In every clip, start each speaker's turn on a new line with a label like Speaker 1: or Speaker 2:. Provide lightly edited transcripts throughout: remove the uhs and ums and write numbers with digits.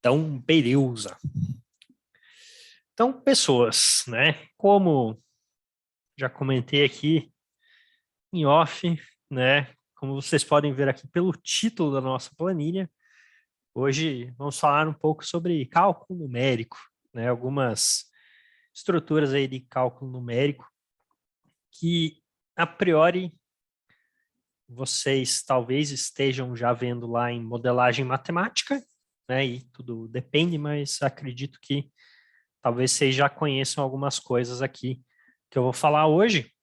Speaker 1: Então, beleza. Então, pessoas, né? Como já comentei aqui em off, né? Como vocês podem ver aqui pelo título da nossa planilha, hoje vamos falar um pouco sobre cálculo numérico, né? Algumas estruturas aí de cálculo numérico que, a priori, vocês talvez estejam já vendo lá em modelagem matemática, né? E tudo depende, mas acredito que talvez vocês já conheçam algumas coisas aqui que eu vou falar hoje.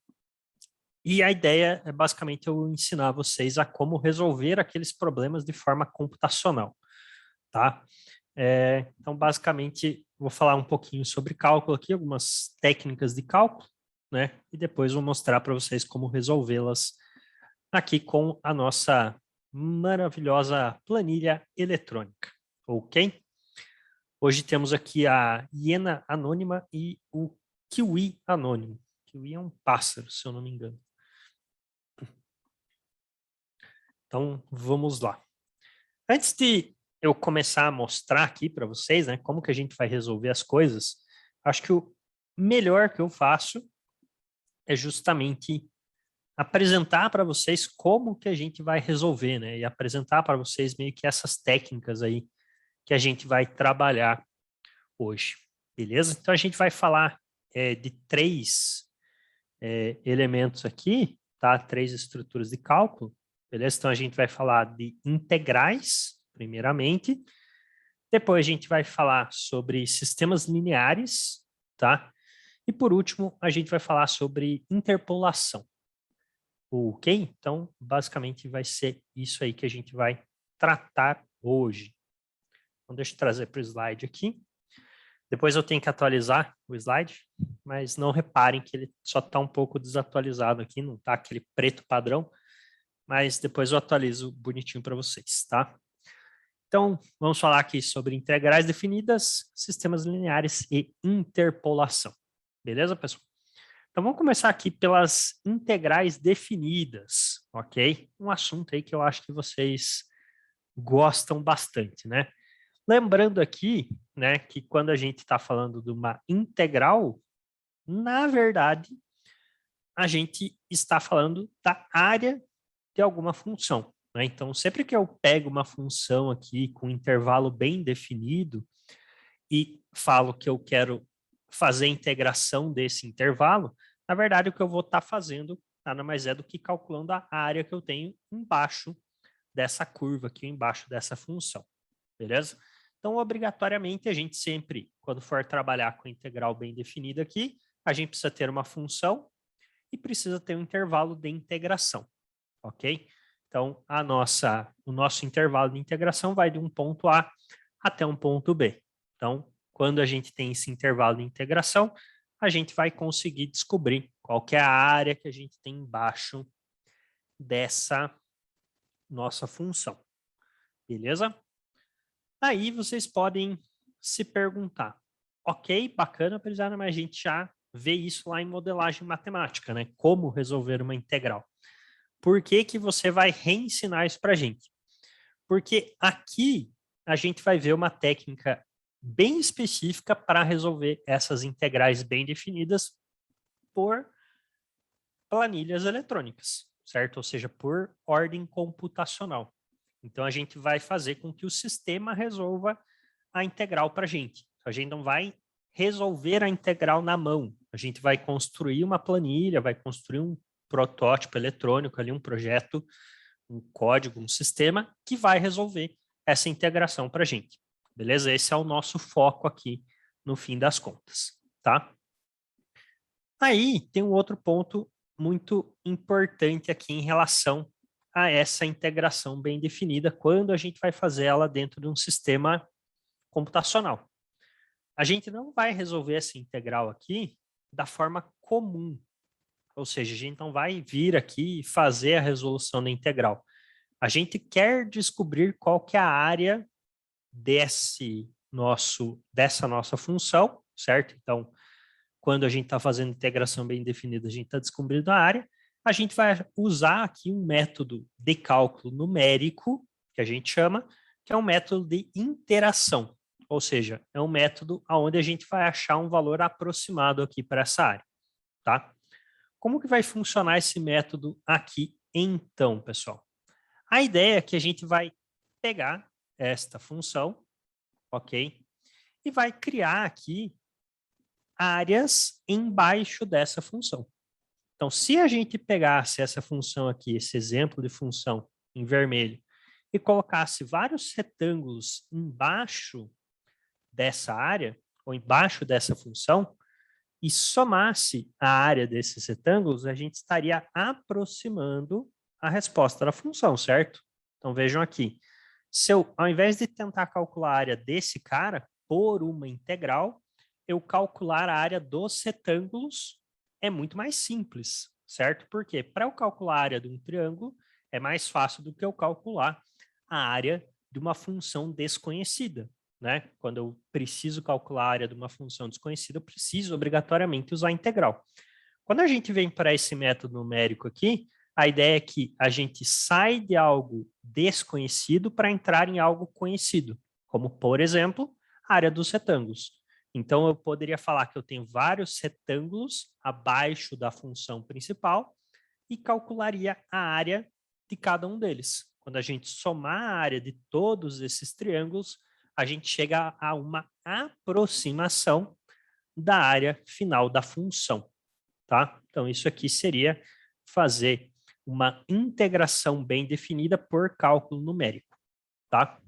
Speaker 1: E a ideia é basicamente eu ensinar vocês a como resolver aqueles problemas de forma computacional, tá? Então, basicamente, vou falar um pouquinho sobre cálculo aqui, algumas técnicas de cálculo, né? E depois vou mostrar para vocês como resolvê-las aqui com a nossa maravilhosa planilha eletrônica, ok? Hoje temos aqui a hiena anônima e o kiwi anônimo. Kiwi é um pássaro, se eu não me engano. Então, vamos lá. Antes de eu começar a mostrar aqui para vocês, né, como que a gente vai resolver as coisas, acho que o melhor que eu faço é justamente apresentar para vocês como que a gente vai resolver, né, e apresentar para vocês meio que essas técnicas aí que a gente vai trabalhar hoje, beleza? Então, a gente vai falar de três elementos aqui, tá? Três estruturas de cálculo, beleza? Então, a gente vai falar de integrais, primeiramente. Depois, a gente vai falar sobre sistemas lineares, tá? E, por último, a gente vai falar sobre interpolação. Ok? Então, basicamente, vai ser isso aí que a gente vai tratar hoje. Então, deixa eu trazer para o slide aqui. Depois eu tenho que atualizar o slide, mas não reparem que ele só está um pouco desatualizado aqui, não está aquele preto padrão, mas depois eu atualizo bonitinho para vocês, tá? Então, vamos falar aqui sobre integrais definidas, sistemas lineares e interpolação. Beleza, pessoal? Então, vamos começar aqui pelas integrais definidas, ok? Um assunto aí que eu acho que vocês gostam bastante, né? Lembrando aqui, né, que quando a gente está falando de uma integral, na verdade, a gente está falando da área de alguma função, né? Então, sempre que eu pego uma função aqui com um intervalo bem definido e falo que eu quero fazer a integração desse intervalo, na verdade, o que eu vou estar fazendo nada mais é do que calculando a área que eu tenho embaixo dessa curva aqui, embaixo dessa função, beleza? Então, obrigatoriamente, a gente sempre, quando for trabalhar com integral bem definida aqui, a gente precisa ter uma função e precisa ter um intervalo de integração, ok? Então, o nosso intervalo de integração vai de um ponto A até um ponto B. Então, quando a gente tem esse intervalo de integração, a gente vai conseguir descobrir qual que é a área que a gente tem embaixo dessa nossa função, beleza? Aí vocês podem se perguntar, ok, bacana, Prisana, mas a gente já vê isso lá em modelagem matemática, né? Como resolver uma integral. Por que que você vai reensinar isso para a gente? Porque aqui a gente vai ver uma técnica bem específica para resolver essas integrais bem definidas por planilhas eletrônicas, certo? Ou seja, por ordem computacional. Então, a gente vai fazer com que o sistema resolva a integral para a gente. A gente não vai resolver a integral na mão. A gente vai construir uma planilha, vai construir um protótipo eletrônico ali, um projeto, um código, um sistema que vai resolver essa integração para a gente. Beleza? Esse é o nosso foco aqui no fim das contas, tá? Aí tem um outro ponto muito importante aqui em relação a essa integração bem definida quando a gente vai fazer ela dentro de um sistema computacional. A gente não vai resolver essa integral aqui da forma comum, ou seja, a gente não vai vir aqui e fazer a resolução da integral. A gente quer descobrir qual que é a área dessa nossa função, certo? Então, quando a gente está fazendo integração bem definida, a gente está descobrindo a área, a gente vai usar aqui um método de cálculo numérico, que a gente chama, que é um método de interação, ou seja, é um método onde a gente vai achar um valor aproximado aqui para essa área, tá? Como que vai funcionar esse método aqui, então, pessoal? A ideia é que a gente vai pegar esta função, ok? E vai criar aqui áreas embaixo dessa função. Então, se a gente pegasse essa função aqui, esse exemplo de função em vermelho, e colocasse vários retângulos embaixo dessa área, ou embaixo dessa função, e somasse a área desses retângulos, a gente estaria aproximando a resposta da função, certo? Então, vejam aqui. Se eu, ao invés de tentar calcular a área desse cara por uma integral, eu calcular a área dos retângulos é muito mais simples, certo? Porque para eu calcular a área de um triângulo, é mais fácil do que eu calcular a área de uma função desconhecida, né? Quando eu preciso calcular a área de uma função desconhecida, eu preciso obrigatoriamente usar a integral. Quando a gente vem para esse método numérico aqui, a ideia é que a gente sai de algo desconhecido para entrar em algo conhecido, como, por exemplo, a área dos retângulos. Então, eu poderia falar que eu tenho vários retângulos abaixo da função principal e calcularia a área de cada um deles. Quando a gente somar a área de todos esses triângulos, a gente chega a uma aproximação da área final da função, tá? Então, isso aqui seria fazer uma integração bem definida por cálculo numérico, tá?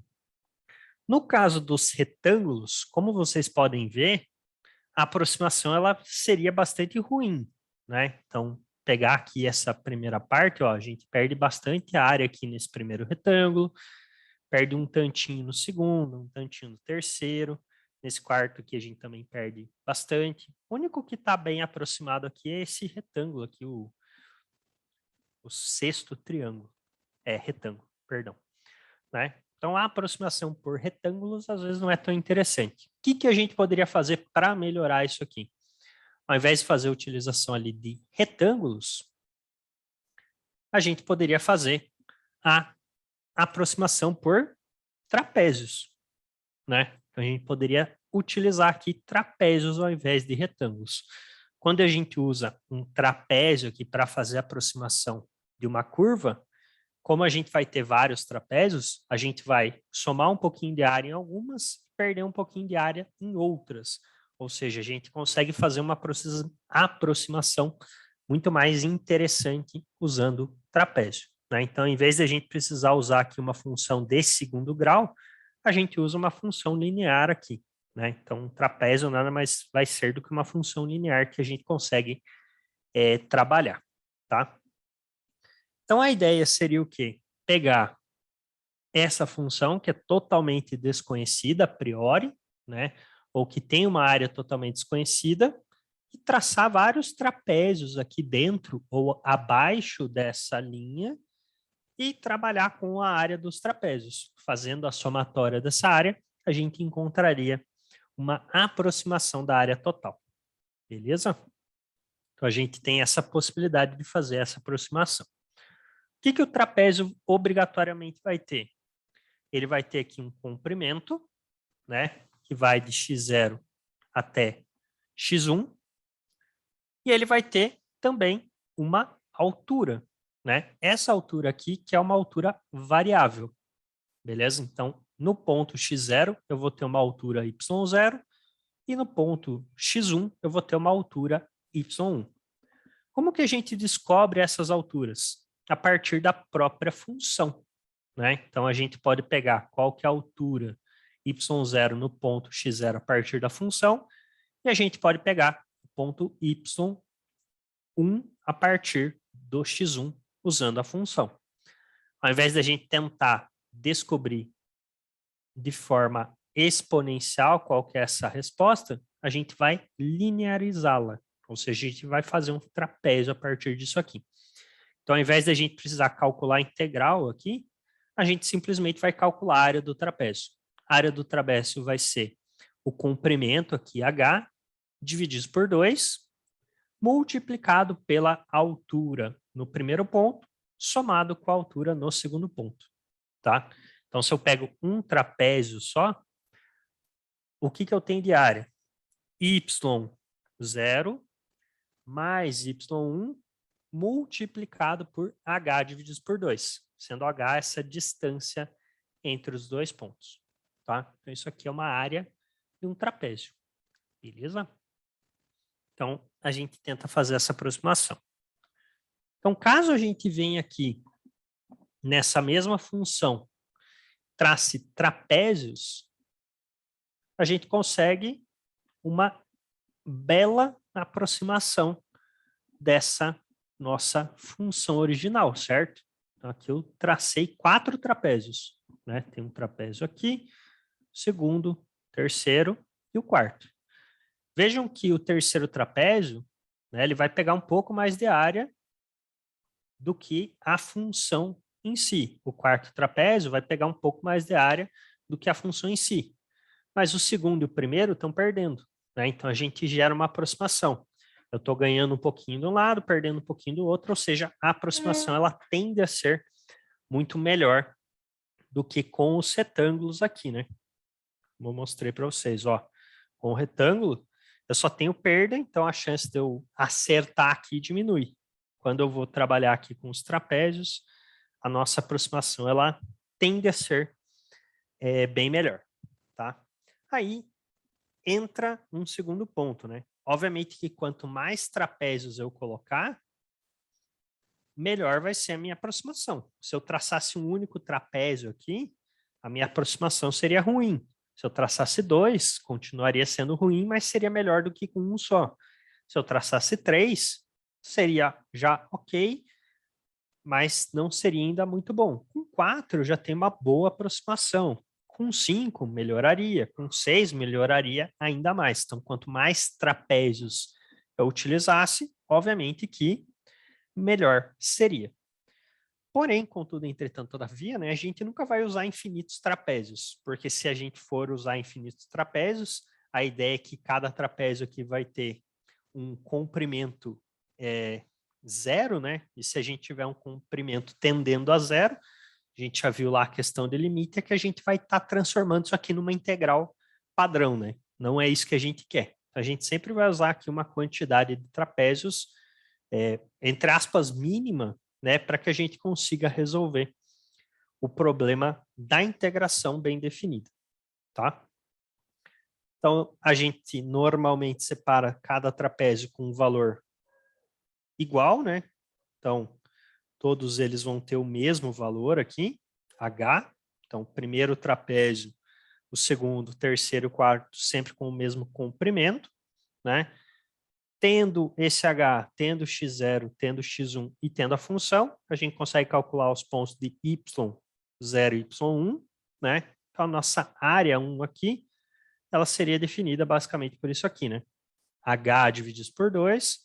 Speaker 1: No caso dos retângulos, como vocês podem ver, a aproximação ela seria bastante ruim, né? Então, pegar aqui essa primeira parte, ó, a gente perde bastante área aqui nesse primeiro retângulo, perde um tantinho no segundo, um tantinho no terceiro, nesse quarto aqui a gente também perde bastante. O único que está bem aproximado aqui é esse retângulo aqui, o sexto triângulo. É, retângulo, perdão. Né? Então, a aproximação por retângulos às vezes não é tão interessante. O que a gente poderia fazer para melhorar isso aqui? Ao invés de fazer a utilização ali de retângulos, a gente poderia fazer a aproximação por trapézios, né? Então, a gente poderia utilizar aqui trapézios ao invés de retângulos. Quando a gente usa um trapézio aqui para fazer a aproximação de uma curva, como a gente vai ter vários trapézios, a gente vai somar um pouquinho de área em algumas, perder um pouquinho de área em outras. Ou seja, a gente consegue fazer uma aproximação muito mais interessante usando trapézio, né? Então, em vez de a gente precisar usar aqui uma função de segundo grau, a gente usa uma função linear aqui, né? Então, trapézio nada mais vai ser do que uma função linear que a gente consegue trabalhar, tá? Então, a ideia seria o quê? Pegar essa função que é totalmente desconhecida a priori, né? Ou que tem uma área totalmente desconhecida, e traçar vários trapézios aqui dentro ou abaixo dessa linha e trabalhar com a área dos trapézios. Fazendo a somatória dessa área, a gente encontraria uma aproximação da área total. Beleza? Então, a gente tem essa possibilidade de fazer essa aproximação. O que o trapézio obrigatoriamente vai ter? Ele vai ter aqui um comprimento, né, que vai de x0 até x1, e ele vai ter também uma altura, né? Essa altura aqui que é uma altura variável, beleza? Então, no ponto x0 eu vou ter uma altura y0 e no ponto x1 eu vou ter uma altura y1. Como que a gente descobre essas alturas? A partir da própria função, né? Então, a gente pode pegar qual que é a altura y0 no ponto x0 a partir da função, e a gente pode pegar o ponto y1 a partir do x1 usando a função. Ao invés da gente tentar descobrir de forma exponencial qual que é essa resposta, a gente vai linearizá-la, ou seja, a gente vai fazer um trapézio a partir disso aqui. Então, ao invés da gente precisar calcular a integral aqui, a gente simplesmente vai calcular a área do trapézio. A área do trapézio vai ser o comprimento aqui, h, dividido por 2, multiplicado pela altura no primeiro ponto, somado com a altura no segundo ponto, tá? Então, se eu pego um trapézio só, o que eu tenho de área? y0 mais y1 multiplicado por h dividido por 2, sendo h essa distância entre os dois pontos. Tá? Então, isso aqui é uma área de um trapézio. Beleza? Então, a gente tenta fazer essa aproximação. Então, caso a gente venha aqui nessa mesma função, trace trapézios, a gente consegue uma bela aproximação dessa nossa função original, certo? Então, aqui eu tracei 4 trapézios, né? Tem um trapézio aqui, segundo, terceiro e o quarto. Vejam que o terceiro trapézio, né, ele vai pegar um pouco mais de área do que a função em si. O quarto trapézio vai pegar um pouco mais de área do que a função em si. Mas o segundo e o primeiro estão perdendo, né? Então, a gente gera uma aproximação. Eu estou ganhando um pouquinho de um lado, perdendo um pouquinho do outro, ou seja, a aproximação ela tende a ser muito melhor do que com os retângulos aqui, né? Vou mostrar para vocês, ó. Com o retângulo, eu só tenho perda, então a chance de eu acertar aqui diminui. Quando eu vou trabalhar aqui com os trapézios, a nossa aproximação ela tende a ser bem melhor, tá? Aí entra um segundo ponto, né? Obviamente que quanto mais trapézios eu colocar, melhor vai ser a minha aproximação. Se eu traçasse um único trapézio aqui, a minha aproximação seria ruim. Se eu traçasse 2, continuaria sendo ruim, mas seria melhor do que com um só. Se eu traçasse 3, seria já ok, mas não seria ainda muito bom. Com 4, eu já tenho uma boa aproximação. Com 5, melhoraria. Com 6, melhoraria ainda mais. Então, quanto mais trapézios eu utilizasse, obviamente que melhor seria. Porém, contudo, entretanto, todavia, né, a gente nunca vai usar infinitos trapézios, porque se a gente for usar infinitos trapézios, a ideia é que cada trapézio aqui vai ter um comprimento zero, né? E se a gente tiver um comprimento tendendo a zero, a gente já viu lá a questão de limite, é que a gente vai estar transformando isso aqui numa integral padrão, né? Não é isso que a gente quer. A gente sempre vai usar aqui uma quantidade de trapézios, entre aspas, mínima, né, para que a gente consiga resolver o problema da integração bem definida, tá? Então, a gente normalmente separa cada trapézio com um valor igual, né? Então, todos eles vão ter o mesmo valor aqui, H. Então, o primeiro trapézio, o segundo, o terceiro e o quarto, sempre com o mesmo comprimento, né? Tendo esse H, tendo x0, tendo x1 e tendo a função, a gente consegue calcular os pontos de y0 e y1, né? Então, a nossa área 1 aqui, ela seria definida basicamente por isso aqui, né? H dividido por 2,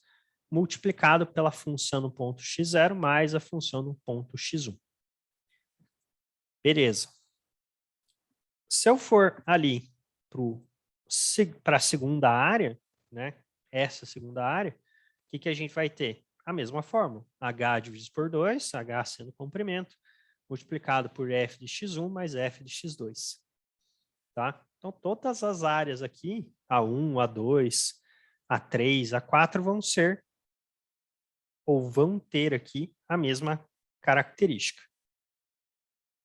Speaker 1: multiplicado pela função no ponto x0 mais a função no ponto x1. Beleza. Se eu for ali para a segunda área, né? Essa segunda área, o que a gente vai ter? A mesma fórmula, H dividido por 2, H sendo comprimento, multiplicado por f de x1 mais f de x2. Tá? Então, todas as áreas aqui, A1, A2, A3, A4, vão ser, ou vão ter aqui, a mesma característica.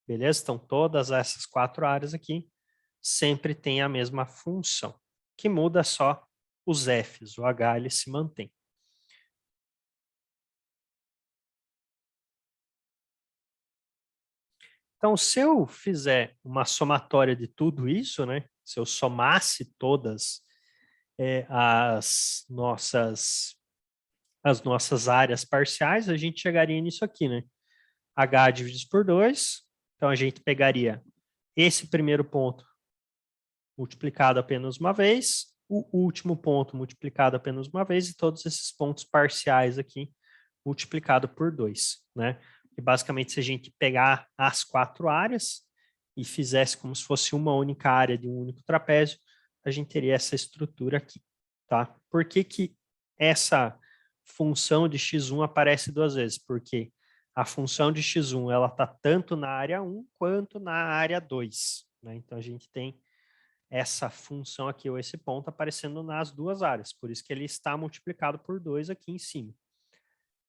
Speaker 1: Beleza? Então, todas essas 4 áreas aqui sempre têm a mesma função, que muda só os Fs, o H ele se mantém. Então, se eu fizer uma somatória de tudo isso, né? Se eu somasse todas as nossas áreas parciais, a gente chegaria nisso aqui, né? H dividido por 2, então a gente pegaria esse primeiro ponto multiplicado apenas uma vez, o último ponto multiplicado apenas uma vez e todos esses pontos parciais aqui multiplicado por 2, né? E basicamente, se a gente pegar as 4 áreas e fizesse como se fosse uma única área de um único trapézio, a gente teria essa estrutura aqui, tá? Por que que essa função de x1 aparece 2 vezes? Porque a função de x1 ela está tanto na área 1 quanto na área 2, né? Então, a gente tem essa função aqui, ou esse ponto, aparecendo nas duas áreas. Por isso que ele está multiplicado por 2 aqui em cima.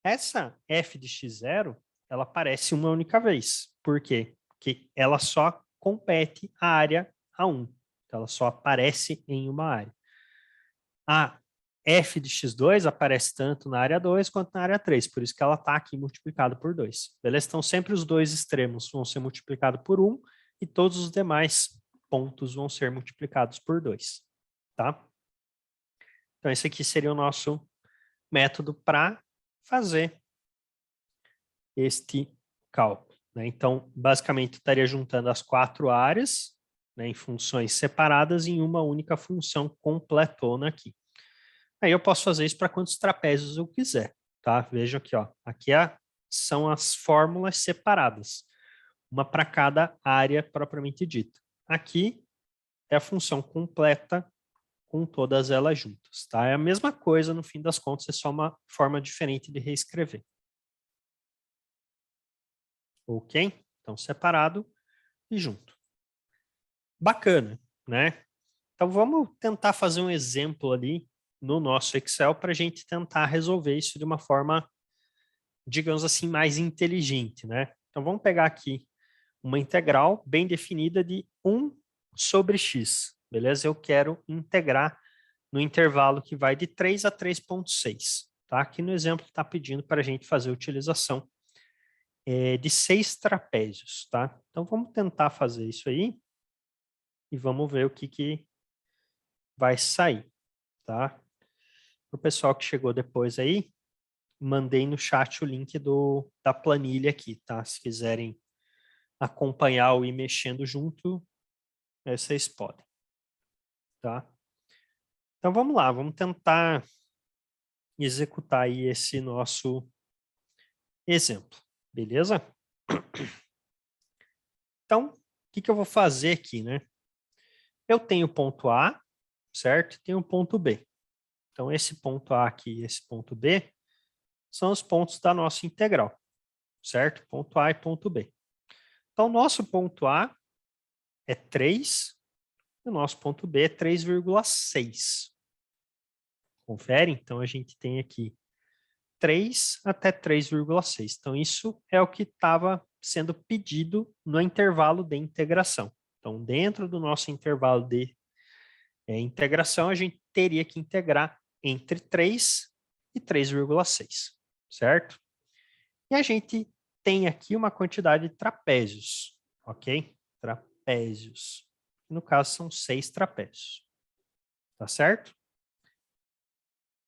Speaker 1: Essa f de x0, ela aparece uma única vez. Por quê? Porque ela só compete a área A1. Então, ela só aparece em uma área. A f de x2 aparece tanto na área 2 quanto na área 3. Por isso que ela está aqui multiplicada por 2. Beleza? Então, sempre os dois extremos vão ser multiplicados por 1 e todos os demais pontos vão ser multiplicados por 2. Tá? Então, esse aqui seria o nosso método para fazer este cálculo. Né? Então, basicamente, estaria juntando as 4 áreas, né, em funções separadas em uma única função completona aqui. Aí eu posso fazer isso para quantos trapézios eu quiser. Tá? Veja aqui, ó. Aqui são as fórmulas separadas, uma para cada área propriamente dita. Aqui é a função completa com todas elas juntas. Tá? É a mesma coisa, no fim das contas, é só uma forma diferente de reescrever. Ok? Então, separado e junto. Bacana, né? Então, vamos tentar fazer um exemplo ali no nosso Excel para a gente tentar resolver isso de uma forma, digamos assim, mais inteligente, né? Então, vamos pegar aqui uma integral bem definida de 1 sobre x, beleza? Eu quero integrar no intervalo que vai de 3 a 3,6, tá? Aqui no exemplo está pedindo para a gente fazer a utilização de 6 trapézios, tá? Então, vamos tentar fazer isso aí e vamos ver o que vai sair, tá? Para o pessoal que chegou depois aí, mandei no chat o link da planilha aqui, tá? Se quiserem acompanhar ou ir mexendo junto, vocês podem, tá? Então, vamos lá, vamos tentar executar aí esse nosso exemplo, beleza? Então, o que eu vou fazer aqui, né? Eu tenho o ponto A, certo? Tenho o ponto B. Então, esse ponto A aqui e esse ponto B são os pontos da nossa integral, certo? Ponto A e ponto B. Então, nosso ponto A é 3 e o nosso ponto B é 3,6. Confere? Então, a gente tem aqui 3 até 3,6. Então, isso é o que estava sendo pedido no intervalo de integração. Então, dentro do nosso intervalo de integração, a gente teria que integrar entre 3 e 3,6, certo? E a gente tem aqui uma quantidade de trapézios, ok? Trapézios. No caso, são 6 trapézios. Tá certo?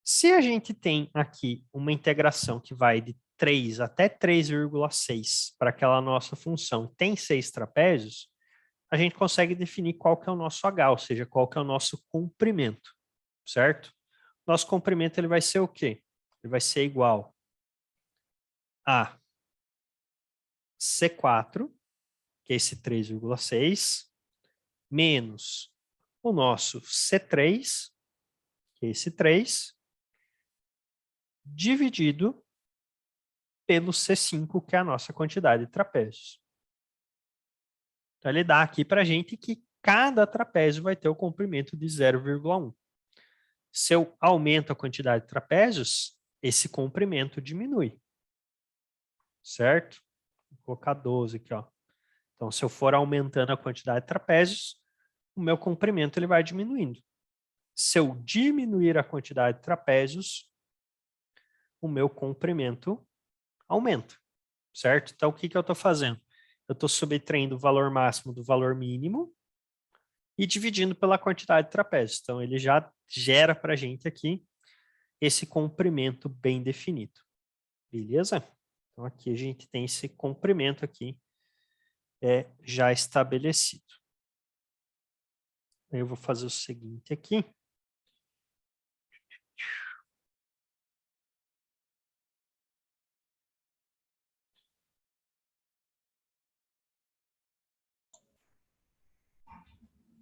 Speaker 1: Se a gente tem aqui uma integração que vai de 3 até 3,6 para aquela nossa função, tem 6 trapézios, a gente consegue definir qual que é o nosso H, ou seja, qual que é o nosso comprimento, certo? Nosso comprimento ele vai ser o quê? Ele vai ser igual a C4, que é esse 3,6, menos o nosso C3, que é esse 3, dividido pelo C5, que é a nossa quantidade de trapézios. Então, ele dá aqui para a gente que cada trapézio vai ter o comprimento de 0,1. Se eu aumento a quantidade de trapézios, esse comprimento diminui. Certo? Vou colocar 12 aqui, ó. Então, se eu for aumentando a quantidade de trapézios, o meu comprimento ele vai diminuindo. Se eu diminuir a quantidade de trapézios, o meu comprimento aumenta, certo? Então, o que eu estou fazendo? Eu estou subtraindo o valor máximo do valor mínimo e dividindo pela quantidade de trapézios. Então, ele já gera para a gente aqui esse comprimento bem definido. Beleza? Então, aqui a gente tem esse comprimento aqui já estabelecido. Eu vou fazer o seguinte aqui.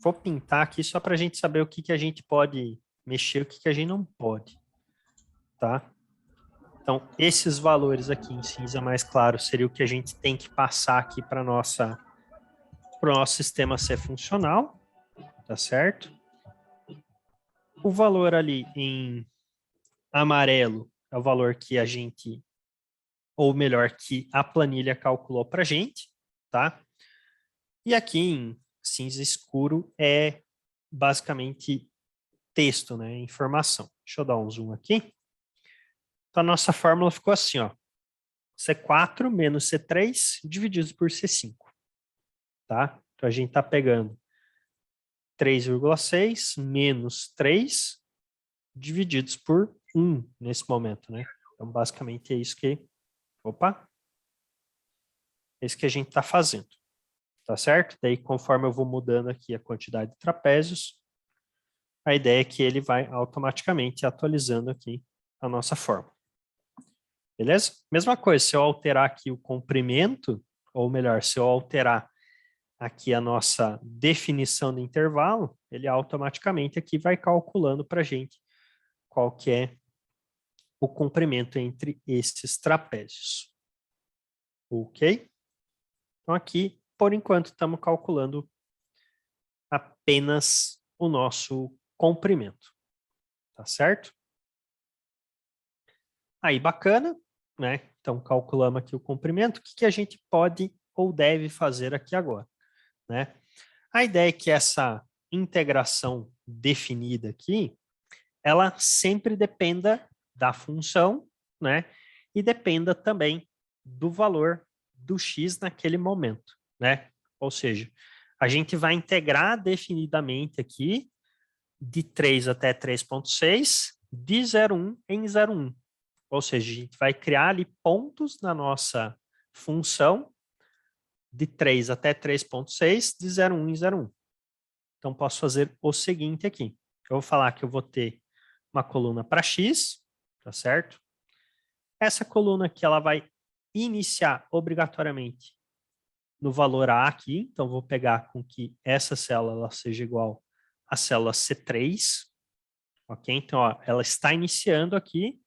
Speaker 1: Vou pintar aqui só para a gente saber o que a gente pode mexer, o que a gente não pode. Tá? Então, esses valores aqui em cinza mais claro seria o que a gente tem que passar aqui para o nosso sistema ser funcional. tá certo? O valor ali em amarelo é o valor que a gente, ou melhor, que a planilha calculou para a gente, tá? E aqui em cinza escuro é basicamente texto, né? Informação. Deixa eu dar um zoom aqui. Então, a nossa fórmula ficou assim, ó. C4 menos C3 dividido por C5, tá? Então, a gente está pegando 3,6 menos 3 divididos por 1 nesse momento, né? Então, basicamente é isso que... Opa! É isso que a gente está fazendo, tá certo? Daí, conforme eu vou mudando aqui a quantidade de trapézios, a ideia é que ele vai automaticamente atualizando aqui a nossa fórmula. Beleza? Mesma coisa, se eu alterar aqui o comprimento, ou melhor, se eu alterar aqui a nossa definição de intervalo, ele automaticamente aqui vai calculando para a gente qual que é o comprimento entre esses trapézios. Ok? Então aqui, por enquanto, estamos calculando apenas o nosso comprimento. Tá certo? Aí, bacana, né? Então, calculamos aqui o comprimento. O que a gente pode ou deve fazer aqui agora, né? A ideia é que essa integração definida aqui, ela sempre dependa da função, né? E dependa também do valor do x naquele momento, né? Ou seja, a gente vai integrar definidamente aqui de 3 até 3,6 de 0,1 em 0,1. Ou seja, a gente vai criar ali pontos na nossa função de 3 até 3,6 de 0,1 em 0,1. Então, posso fazer o seguinte aqui. Eu vou falar que eu vou ter uma coluna para x, tá certo? Essa coluna aqui, ela vai iniciar obrigatoriamente no valor A aqui. Então, vou pegar com que essa célula ela seja igual à célula C3. Ok? Então, ó, ela está iniciando aqui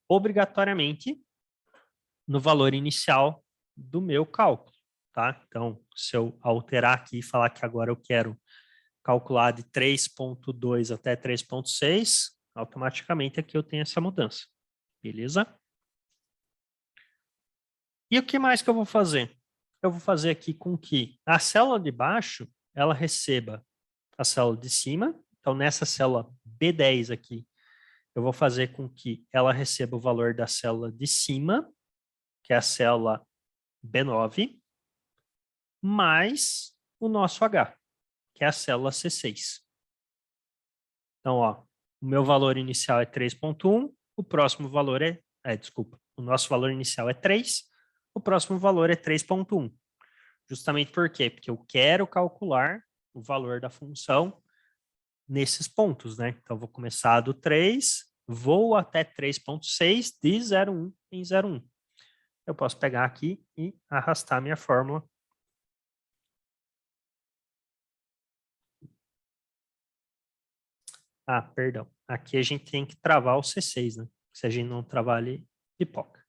Speaker 1: obrigatoriamente no valor inicial do meu cálculo, tá? Então, se eu alterar aqui e falar que agora eu quero calcular de 3,2 até 3,6, automaticamente aqui eu tenho essa mudança, beleza? E o que mais que eu vou fazer? Eu vou fazer aqui com que a célula de baixo, ela receba a célula de cima, então nessa célula B10 aqui, eu vou fazer com que ela receba o valor da célula de cima, que é a célula B9, mais o nosso H, que é a célula C6. Então, ó, o meu valor inicial é 3,1, o próximo valor desculpa, o nosso valor inicial é 3, o próximo valor é 3,1. Justamente por quê? Porque eu quero calcular o valor da função nesses pontos, né? Então, vou começar do 3, vou até 3,6 de 0,1 em 0,1. Eu posso pegar aqui e arrastar minha fórmula. Ah, perdão. Aqui a gente tem que travar o C6, né? Se a gente não travar ali, pipoca.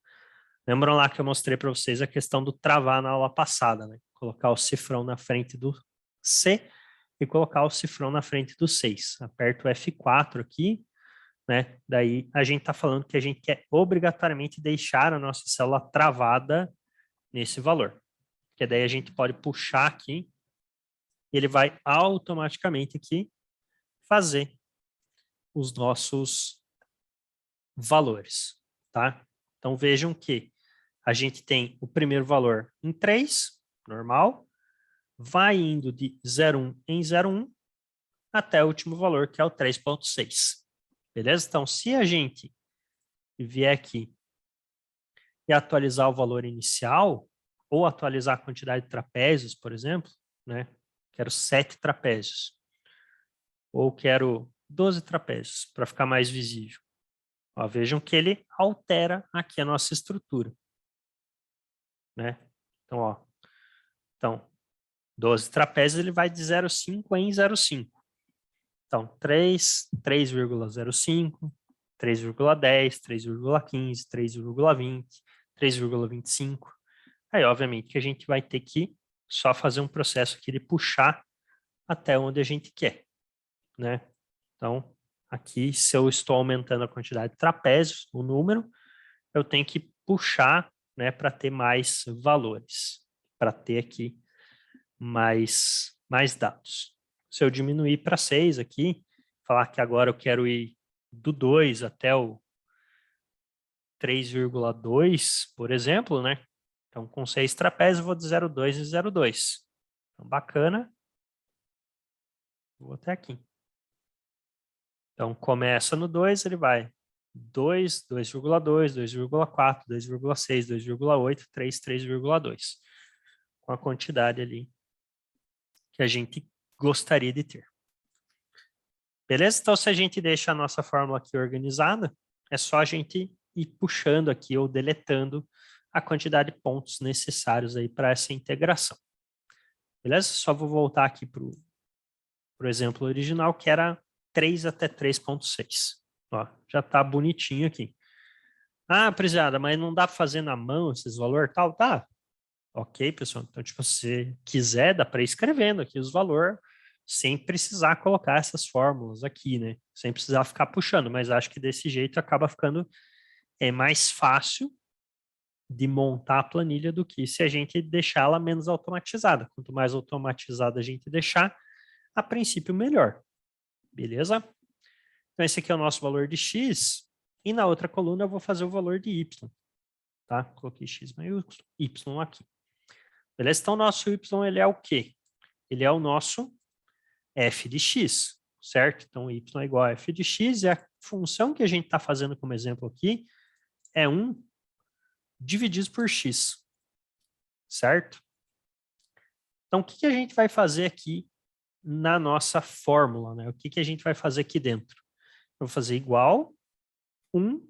Speaker 1: Lembram lá que eu mostrei para vocês a questão do travar na aula passada, né? Colocar o cifrão na frente do C e colocar o cifrão na frente do 6. Aperto o F4 aqui, né? Daí a gente está falando que a gente quer obrigatoriamente deixar a nossa célula travada nesse valor. Porque daí a gente pode puxar aqui e ele vai automaticamente aqui fazer os nossos valores, tá? Então vejam que a gente tem o primeiro valor em 3, normal, vai indo de 0,1 em 0,1 até o último valor, que é o 3,6. Beleza? Então, se a gente vier aqui e atualizar o valor inicial, ou atualizar a quantidade de trapézios, por exemplo, né? Quero 7 trapézios. Ou quero 12 trapézios, para ficar mais visível. Ó, vejam que ele altera aqui a nossa estrutura, né? Então, ó, então 12 trapézios ele vai de 0,5 em 0,5. Então, 3, 3,05, 3,10, 3,15, 3,20, 3,25. Aí, obviamente, que a gente vai ter que só fazer um processo aqui de puxar até onde a gente quer, né? Então, aqui, se eu estou aumentando a quantidade de trapézios, o número, eu tenho que puxar, né, para ter mais valores, para ter aqui mais dados. Se eu diminuir para 6 aqui, falar que agora eu quero ir do 2 até o 3,2, por exemplo, né? Então, com 6 trapézios, eu vou de 0,2 e 0,2. Então, bacana. Vou até aqui. Então, começa no 2, ele vai 2, 2,2, 2,4, 2,6, 2,8, 3, 3,2. Com a quantidade ali que a gente gostaria de ter. Beleza? Então, se a gente deixa a nossa fórmula aqui organizada, é só a gente ir puxando aqui ou deletando a quantidade de pontos necessários aí para essa integração. Beleza? Só vou voltar aqui para o exemplo original, que era 3 até 3,6. Ó, já está bonitinho aqui. Ah, prezada, mas não dá para fazer na mão esses valores tal? Tá. Ok, pessoal. Então, tipo, se você quiser, dá para ir escrevendo aqui os valores, sem precisar colocar essas fórmulas aqui, né? Sem precisar ficar puxando, mas acho que desse jeito acaba ficando mais fácil de montar a planilha do que se a gente deixá-la menos automatizada. Quanto mais automatizada a gente deixar, a princípio melhor. Beleza? Então, esse aqui é o nosso valor de x, e na outra coluna eu vou fazer o valor de y. Tá? Coloquei x maiúsculo, y aqui. Beleza? Então, o nosso y ele é o quê? Ele é o nosso f de x, certo? Então, y é igual a f de x, e a função que a gente está fazendo como exemplo aqui é 1 dividido por x, certo? Então, o que a gente vai fazer aqui na nossa fórmula, né? O que a gente vai fazer aqui dentro? Eu vou fazer igual 1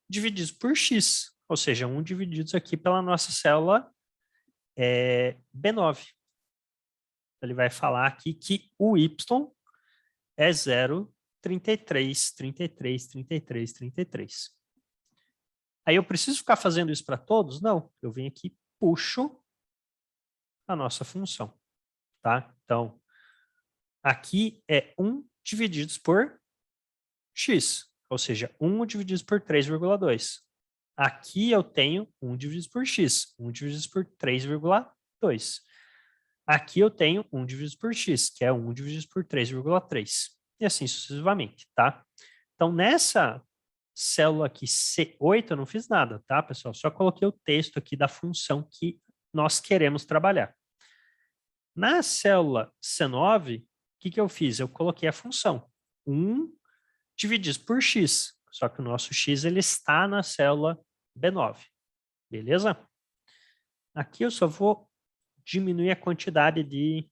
Speaker 1: dividido por x, ou seja, 1 dividido aqui pela nossa célula B9. Ele vai falar aqui que o y é 0,33, 33, 33, 33. Aí eu preciso ficar fazendo isso para todos? Não, eu venho aqui, puxo a nossa função, tá? Então, aqui é 1 dividido por x, ou seja, 1 dividido por 3,2. Aqui eu tenho 1 dividido por x, 1 dividido por 3,2. Aqui eu tenho 1 dividido por x, que é 1 dividido por 3,3. E assim sucessivamente, tá? Então, nessa célula aqui C8, eu não fiz nada, tá, pessoal? Só coloquei o texto aqui da função que nós queremos trabalhar. Na célula C9, o que eu fiz? Eu coloquei a função 1 dividido por x, só que o nosso x ele está na célula B9, beleza? Aqui eu só vou diminuir a quantidade de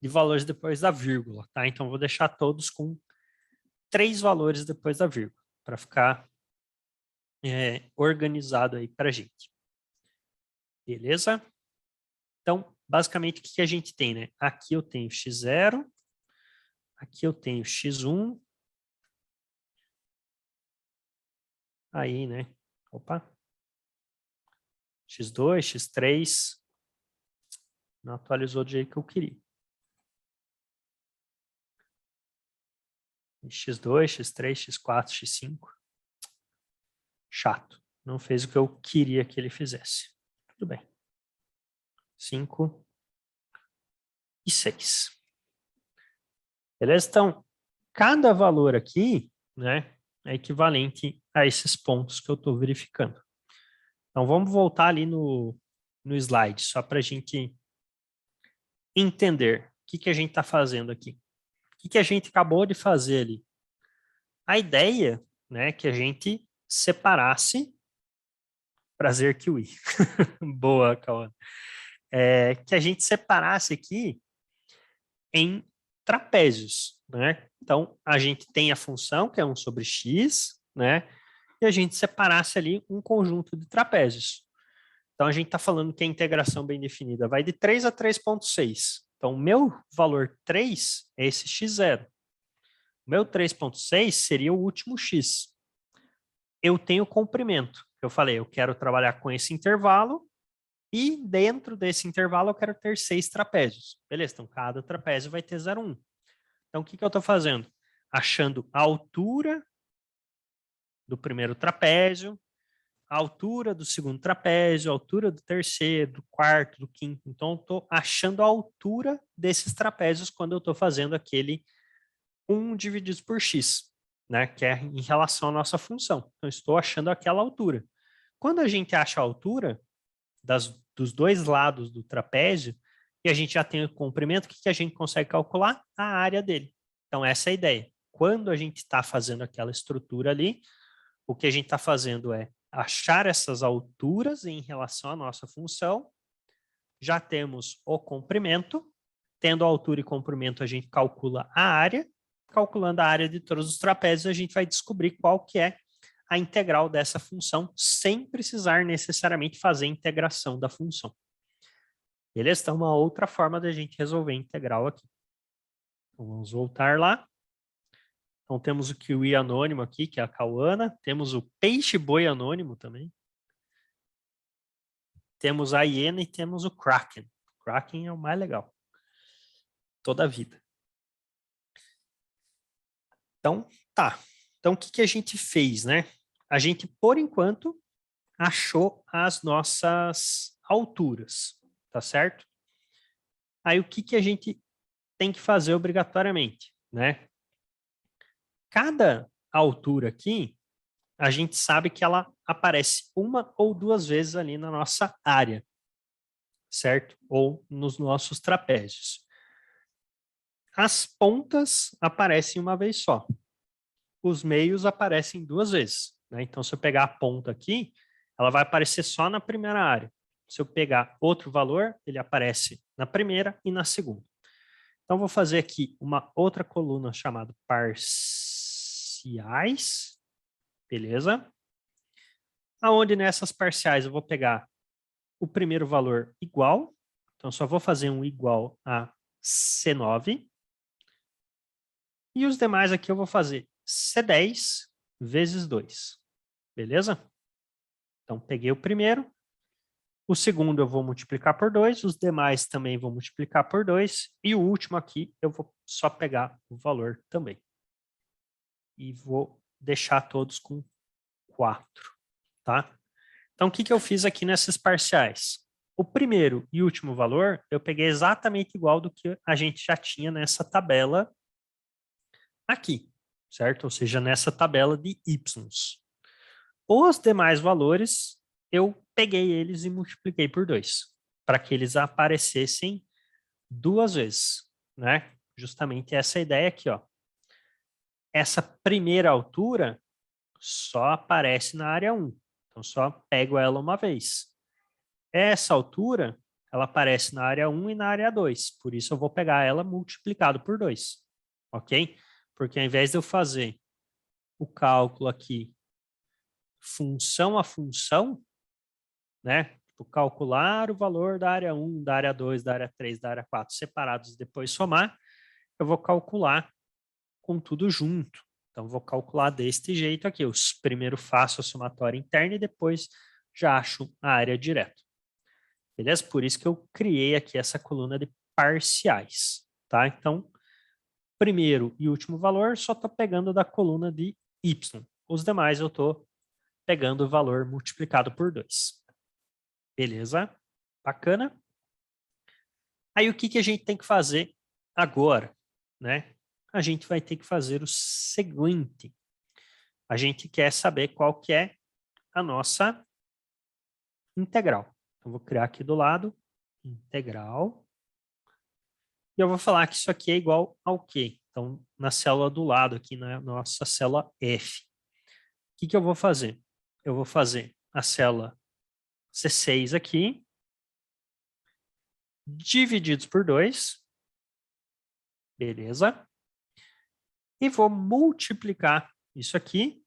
Speaker 1: valores depois da vírgula, tá? Então, vou deixar todos com 3 valores depois da vírgula, para ficar organizado aí para a gente. Beleza? Então, basicamente, o que a gente tem, né? Aqui eu tenho x0, aqui eu tenho x1, aí, né? Opa. x2, x3, não atualizou do jeito que eu queria. x2, x3, x4, x5. Chato. Não fez o que eu queria que ele fizesse. Tudo bem. 5 e 6. Beleza? Então, cada valor aqui, né, é equivalente a esses pontos que eu estou verificando. Então, vamos voltar ali no slide, só para a gente entender o que a gente está fazendo aqui. O que a gente acabou de fazer ali? A ideia, né, é que a gente separasse. Prazer, Kiwi. Boa, Cauã. Que a gente separasse aqui em trapézios, né? Então, a gente tem a função, que é 1 sobre x, né? E a gente separasse ali um conjunto de trapézios. Então, a gente está falando que a integração bem definida vai de 3 a 3,6. Então, o meu valor 3 é esse x0. O meu 3,6 seria o último x. Eu tenho comprimento. Eu falei, eu quero trabalhar com esse intervalo E dentro desse intervalo eu quero ter 6 trapézios. Beleza, então cada trapézio vai ter 0,1. Então o que eu estou fazendo? Achando a altura do primeiro trapézio, a altura do segundo trapézio, a altura do terceiro, do quarto, do quinto. Então, eu estou achando a altura desses trapézios quando eu estou fazendo aquele 1 dividido por x, né? Que é em relação à nossa função. Então, estou achando aquela altura. Quando a gente acha a altura dos dois lados do trapézio, e a gente já tem o comprimento, o que a gente consegue calcular? A área dele. Então, essa é a ideia. Quando a gente está fazendo aquela estrutura ali, o que a gente está fazendo é achar essas alturas em relação à nossa função. Já temos o comprimento. Tendo a altura e comprimento, a gente calcula a área. Calculando a área de todos os trapézios, a gente vai descobrir qual que é a integral dessa função, sem precisar necessariamente fazer a integração da função. Beleza? Então, uma outra forma da gente resolver a integral aqui. Então, vamos voltar lá. Então, temos o kiwi anônimo aqui, que é a Cauana. Temos o peixe-boi anônimo também. Temos a hiena e temos o Kraken. O Kraken é o mais legal. Toda a vida. Então, tá. Então, o que a gente fez, né? A gente, por enquanto, achou as nossas alturas, tá certo? Aí, o que a gente tem que fazer obrigatoriamente, né? Cada altura aqui, a gente sabe que ela aparece uma ou duas vezes ali na nossa área, certo? Ou nos nossos trapézios. As pontas aparecem uma vez só. Os meios aparecem duas vezes, né? Então, se eu pegar a ponta aqui, ela vai aparecer só na primeira área. Se eu pegar outro valor, ele aparece na primeira e na segunda. Então, vou fazer aqui uma outra coluna chamada parciais, beleza? Aonde nessas parciais eu vou pegar o primeiro valor igual, então só vou fazer um igual a C9, e os demais aqui eu vou fazer C10 vezes 2, beleza? Então, peguei o primeiro, o segundo eu vou multiplicar por 2, os demais também vou multiplicar por 2, e o último aqui eu vou só pegar o valor também. E vou deixar todos com 4, tá? Então, o que eu fiz aqui nessas parciais? O primeiro e último valor, eu peguei exatamente igual do que a gente já tinha nessa tabela aqui, certo? Ou seja, nessa tabela de y. Os demais valores, eu peguei eles e multipliquei por 2, para que eles aparecessem duas vezes, né? Justamente essa ideia aqui, ó. Essa primeira altura só aparece na área 1. Então, só pego ela uma vez. Essa altura, ela aparece na área 1 e na área 2. Por isso, eu vou pegar ela multiplicado por 2. Ok? Porque ao invés de eu fazer o cálculo aqui função a função, né? Tipo, calcular o valor da área 1, da área 2, da área 3, da área 4 separados e depois somar, eu vou calcular com tudo junto. Então, vou calcular deste jeito aqui. Eu primeiro faço a somatória interna e depois já acho a área direto. Beleza? Por isso que eu criei aqui essa coluna de parciais, tá? Então, primeiro e último valor só estou pegando da coluna de y. Os demais eu estou pegando o valor multiplicado por 2. Beleza? Bacana? Aí o que a gente tem que fazer agora, né? A gente vai ter que fazer o seguinte. A gente quer saber qual que é a nossa integral. Então, vou criar aqui do lado integral. E eu vou falar que isso aqui é igual ao quê? Então, na célula do lado aqui, na nossa célula F. O que eu vou fazer? Eu vou fazer a célula C6 aqui, divididos por 2, beleza? E vou multiplicar isso aqui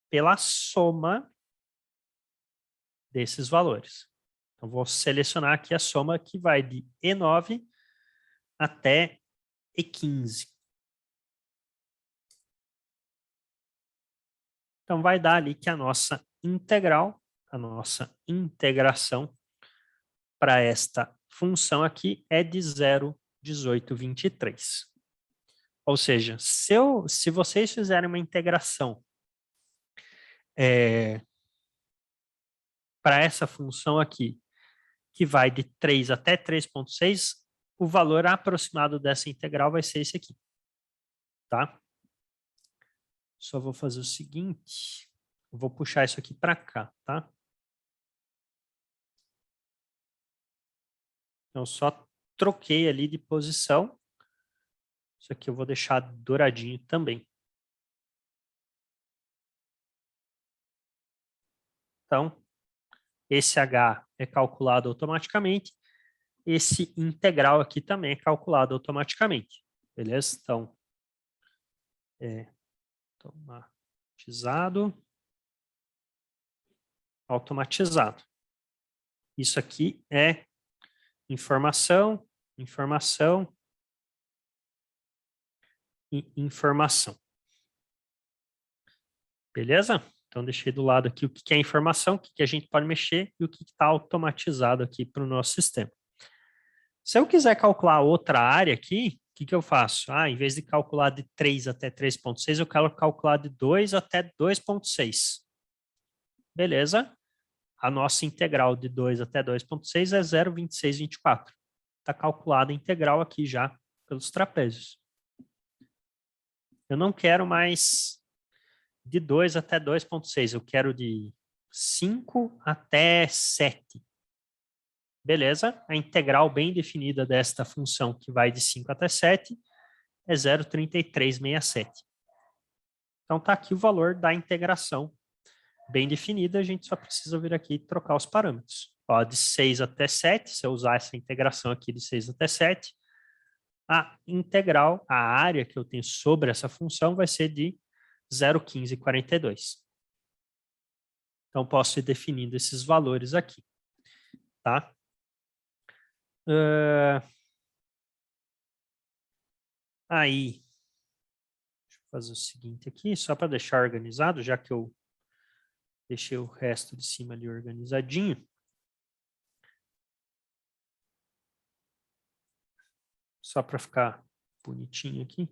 Speaker 1: pela soma desses valores. Então, vou selecionar aqui a soma que vai de E9 até E15. Então, vai dar ali que a nossa integral, a nossa integração, para esta função aqui é de 0,1823. Ou seja, se vocês fizerem uma integração para essa função aqui, que vai de 3 até 3,6, o valor aproximado dessa integral vai ser esse aqui. Tá? Só vou fazer o seguinte, vou puxar isso aqui para cá, tá? Eu só troquei ali de posição. Isso aqui eu vou deixar douradinho também. Então, esse H é calculado automaticamente. Esse integral aqui também é calculado automaticamente. Beleza? Então, automatizado. Isso aqui é informação, informação e informação. Beleza? Então, deixei do lado aqui o que é informação, o que a gente pode mexer e o que está automatizado aqui para o nosso sistema. Se eu quiser calcular outra área aqui, o que eu faço? Em vez de calcular de 3 até 3,6, eu quero calcular de 2 até 2,6. Beleza? A nossa integral de 2 até 2,6 é 0,2624. Está calculada a integral aqui já pelos trapézios. Eu não quero mais de 2 até 2,6. Eu quero de 5 até 7. Beleza? A integral bem definida desta função que vai de 5 até 7 é 0,3367. Então está aqui o valor da integração bem definida, a gente só precisa vir aqui e trocar os parâmetros. Ó, de 6 até 7, se eu usar essa integração aqui de 6 até 7, a integral, a área que eu tenho sobre essa função vai ser de 0,1542. Então, posso ir definindo esses valores aqui. Tá? Aí, deixa eu fazer o seguinte aqui, só para deixar organizado, já que eu deixei o resto de cima ali organizadinho. Só para ficar bonitinho aqui.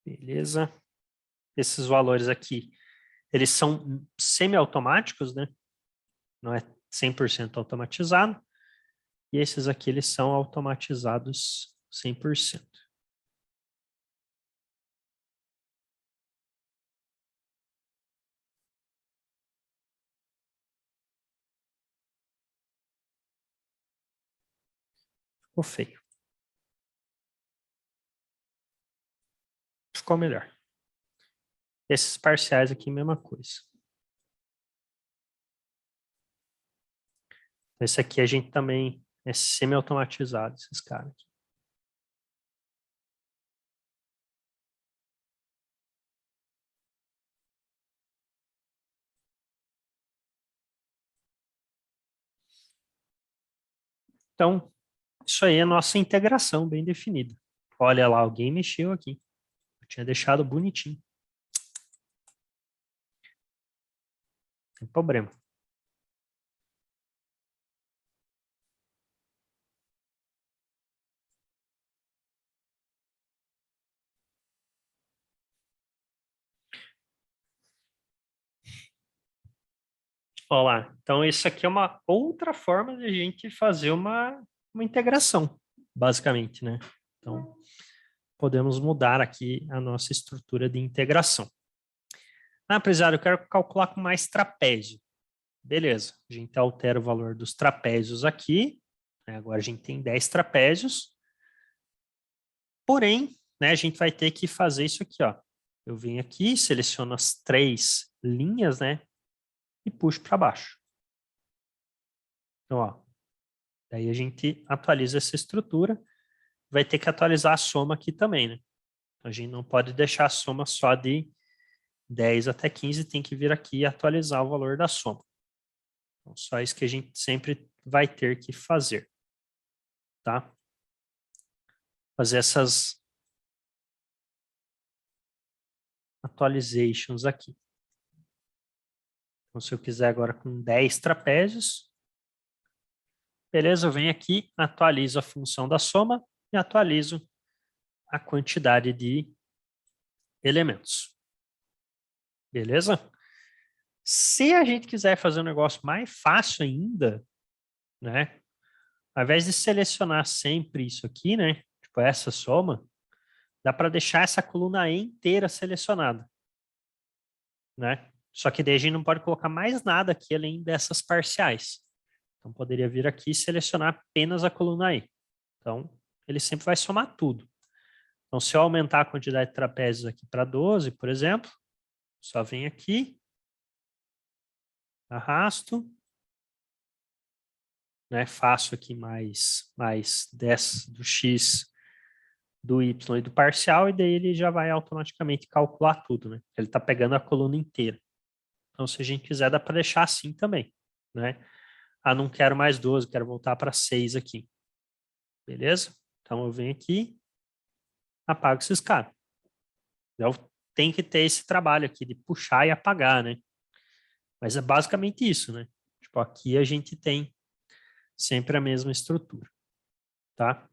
Speaker 1: Beleza. Esses valores aqui, eles são semi-automáticos, né? Não é 100% automatizado. E esses aqui, eles são automatizados 100%. Ficou feio. Ficou melhor. Esses parciais aqui, mesma coisa. Esse aqui a gente também é semi-automatizado, esses caras aqui. Então, isso aí é a nossa integração bem definida. Olha lá, alguém mexeu aqui. Eu tinha deixado bonitinho. Não tem problema. Olha lá. Então, isso aqui é uma outra forma de a gente fazer uma integração, basicamente, né? Então, podemos mudar aqui a nossa estrutura de integração. Prezado, eu quero calcular com mais trapézio. Beleza, a gente altera o valor dos trapézios aqui. Agora a gente tem 10 trapézios. Porém, né, a gente vai ter que fazer isso aqui, ó. Eu venho aqui, seleciono as 3 linhas, né? E puxo para baixo. Então, ó. Daí a gente atualiza essa estrutura. Vai ter que atualizar a soma aqui também, né? A gente não pode deixar a soma só de 10 até 15, tem que vir aqui e atualizar o valor da soma. Então, só isso que a gente sempre vai ter que fazer, tá? Fazer atualizations aqui. Então, se eu quiser agora com 10 trapézios, beleza, eu venho aqui, atualizo a função da soma e atualizo a quantidade de elementos. Beleza? Se a gente quiser fazer um negócio mais fácil ainda, né? Ao invés de selecionar sempre isso aqui, né? Tipo essa soma, dá para deixar essa coluna E inteira selecionada, né? Só que daí a gente não pode colocar mais nada aqui além dessas parciais. Então poderia vir aqui e selecionar apenas a coluna E. Então ele sempre vai somar tudo. Então se eu aumentar a quantidade de trapézios aqui para 12, por exemplo, só vem aqui, arrasto, né? Faço aqui mais 10 do x, do y e do parcial, e daí ele já vai automaticamente calcular tudo, né? Ele está pegando a coluna inteira. Então, se a gente quiser, dá para deixar assim também, né? Ah, não quero mais 12, quero voltar para 6 aqui. Beleza? Então, eu venho aqui, apago esses caras. Eu tenho que ter esse trabalho aqui de puxar e apagar, né? Mas é basicamente isso, né? Tipo, aqui a gente tem sempre a mesma estrutura, tá?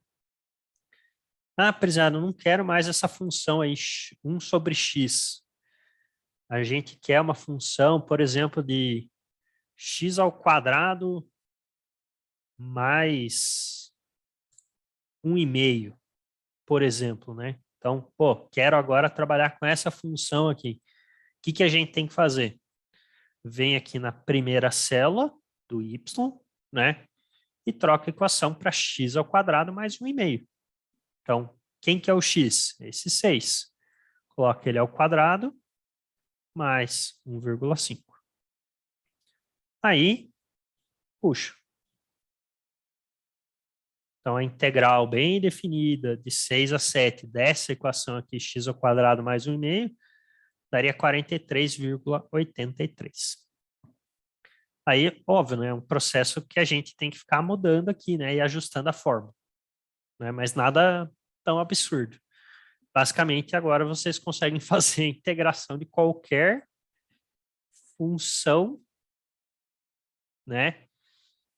Speaker 1: Ah, prezado, não quero mais essa função aí, 1 sobre x. A gente quer uma função, por exemplo, de x ao quadrado mais 1,5, por exemplo, né? Então, pô, quero agora trabalhar com essa função aqui. O que que a gente tem que fazer? Vem aqui na primeira célula do y, né? E troca a equação para x ao quadrado mais 1,5. Então, quem que é o x? Esse 6. Coloca ele ao quadrado mais 1,5. Aí, puxa. Então, a integral bem definida de 6 a 7 dessa equação aqui, x ao quadrado mais 1,5, daria 43,83. Aí, óbvio, né, é um processo que a gente tem que ficar mudando aqui, né, e ajustando a forma, né, mas nada tão absurdo. Basicamente, agora vocês conseguem fazer a integração de qualquer função, né,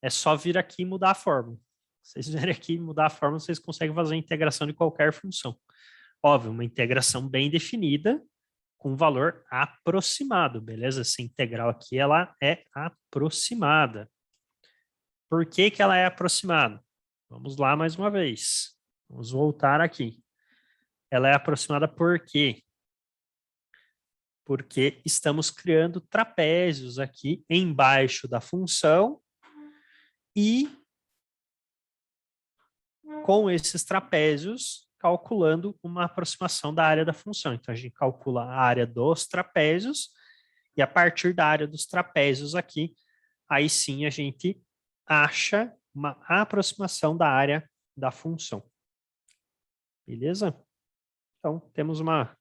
Speaker 1: é só vir aqui e mudar a forma. Vocês vierem aqui e mudar a forma, vocês conseguem fazer a integração de qualquer função. Óbvio, uma integração bem definida, com valor aproximado, beleza? Essa integral aqui, ela é aproximada. Por que que ela é aproximada? Vamos lá mais uma vez. Vamos voltar aqui. Ela é aproximada por quê? Porque estamos criando trapézios aqui embaixo da função e com esses trapézios calculando uma aproximação da área da função. Então a gente calcula a área dos trapézios e a partir da área dos trapézios aqui, aí sim a gente acha uma aproximação da área da função. Beleza? Então temos uma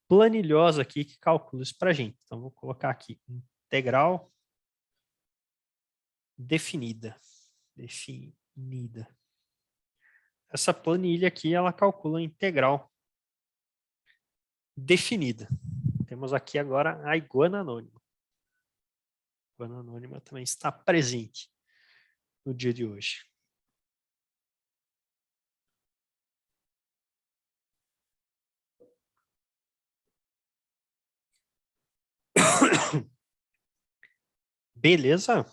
Speaker 1: planilhosa aqui que calcula isso para a gente. Então vou colocar aqui integral definida. Definida. Essa planilha aqui, ela calcula a integral definida. Temos aqui agora a iguana anônima. A iguana anônima também está presente no dia de hoje. Beleza?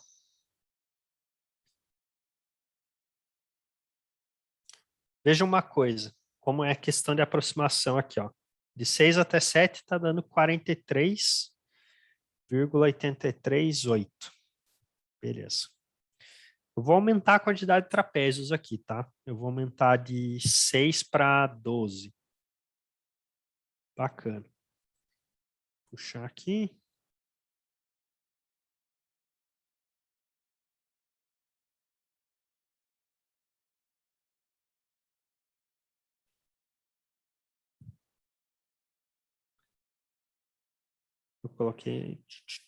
Speaker 1: Veja uma coisa, como é a questão de aproximação aqui, ó. De 6 até 7 está dando 43,838. Beleza. Eu vou aumentar a quantidade de trapézios aqui, tá? Eu vou aumentar de 6 para 12. Bacana. Puxar aqui. Eu coloquei. Deixa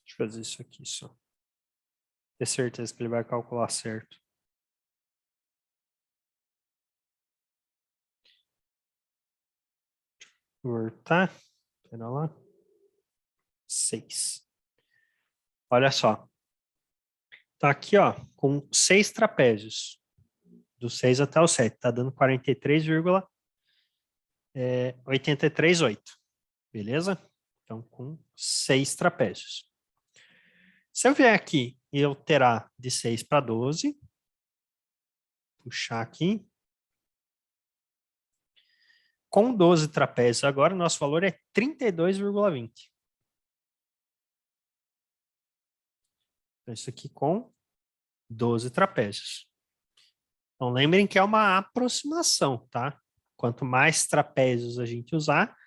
Speaker 1: eu fazer isso aqui só. Ter certeza que ele vai calcular certo. Voltar. Espera lá. 6. Olha só. Tá aqui, ó, com 6 trapézios. Do 6 até o 7. Tá dando 43,838. Beleza? Então, com 6 trapézios. Se eu vier aqui e alterar de 6 para 12, puxar aqui. Com 12 trapézios agora, nosso valor é 32,20. Então, isso aqui com 12 trapézios. Então, lembrem que é uma aproximação, tá? Quanto mais trapézios a gente usar,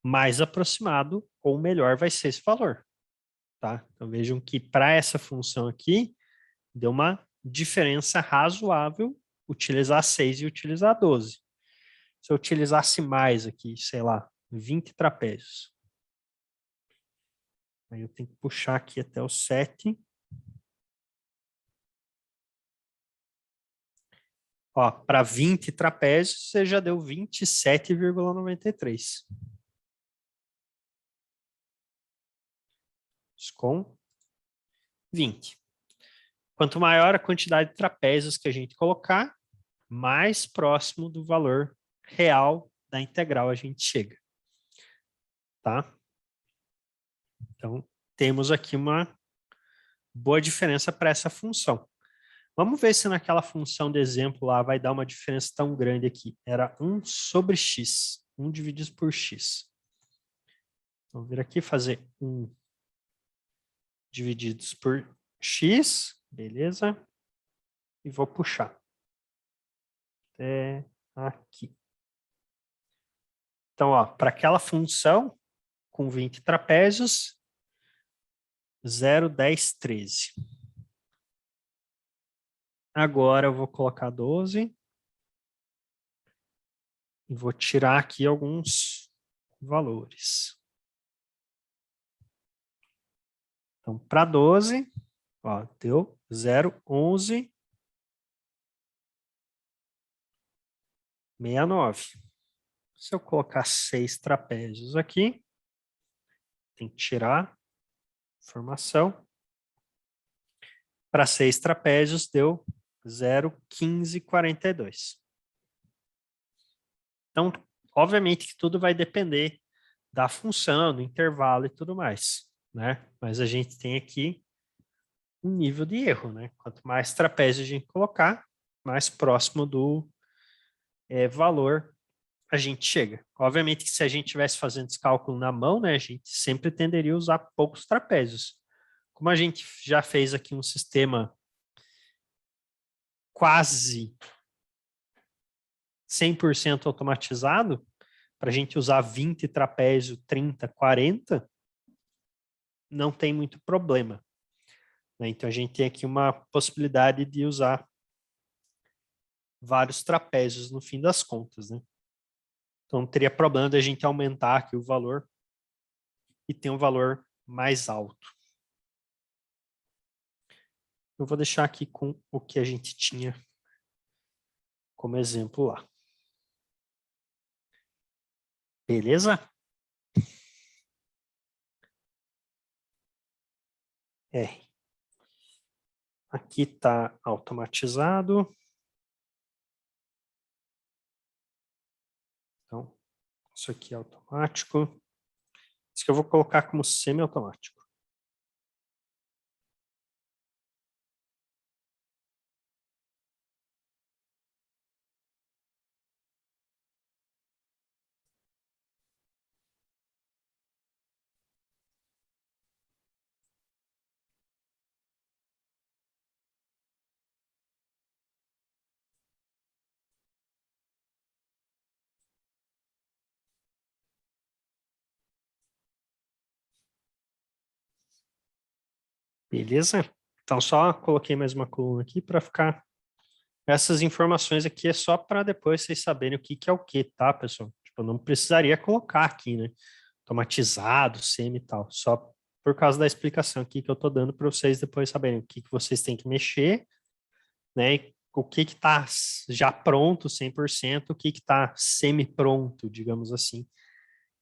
Speaker 1: mais aproximado ou melhor vai ser esse valor, tá? Então, vejam que para essa função aqui, deu uma diferença razoável utilizar 6 e utilizar 12. Se eu utilizasse mais aqui, sei lá, 20 trapézios. Aí eu tenho que puxar aqui até o 7. Ó, para 20 trapézios, você já deu 27,93. Com 20. Quanto maior a quantidade de trapézios que a gente colocar, mais próximo do valor real da integral a gente chega. Tá? Então, temos aqui uma boa diferença para essa função. Vamos ver se naquela função de exemplo lá vai dar uma diferença tão grande aqui. Era 1 sobre x. 1 dividido por x. Vamos vir aqui fazer 1 divididos por x. Beleza? E vou puxar até aqui. Então, ó, para aquela função com 20 trapézios, 0, 10, 13. Agora eu vou colocar 12 e vou tirar aqui alguns valores. Então, para 12, ó, deu 0, 11, 69. Se eu colocar 6 trapézios aqui, tem que tirar informação. Para 6 trapézios, deu 0, 15, 42. Então, obviamente que tudo vai depender da função, do intervalo e tudo mais, né? Mas a gente tem aqui um nível de erro, né? Quanto mais trapézio a gente colocar, mais próximo do valor a gente chega. Obviamente que se a gente estivesse fazendo esse cálculo na mão, né, a gente sempre tenderia a usar poucos trapézios. Como a gente já fez aqui um sistema quase 100% automatizado, para a gente usar 20 trapézio, 30, 40, não tem muito problema. Né? Então, a gente tem aqui uma possibilidade de usar vários trapézios no fim das contas. Né? Então, não teria problema de a gente aumentar aqui o valor e ter um valor mais alto. Eu vou deixar aqui com o que a gente tinha como exemplo lá. Beleza? R. Aqui está automatizado. Então, isso aqui é automático. Isso que eu vou colocar como semi-automático. Beleza? Então, só coloquei mais uma coluna aqui para ficar... Essas informações aqui é só para depois vocês saberem o que é o que, tá, pessoal? Tipo, eu não precisaria colocar aqui, né? Automatizado, semi e tal. Só por causa da explicação aqui que eu estou dando para vocês depois saberem o que vocês têm que mexer, né? E o que está já pronto 100%, o que está semi-pronto, digamos assim,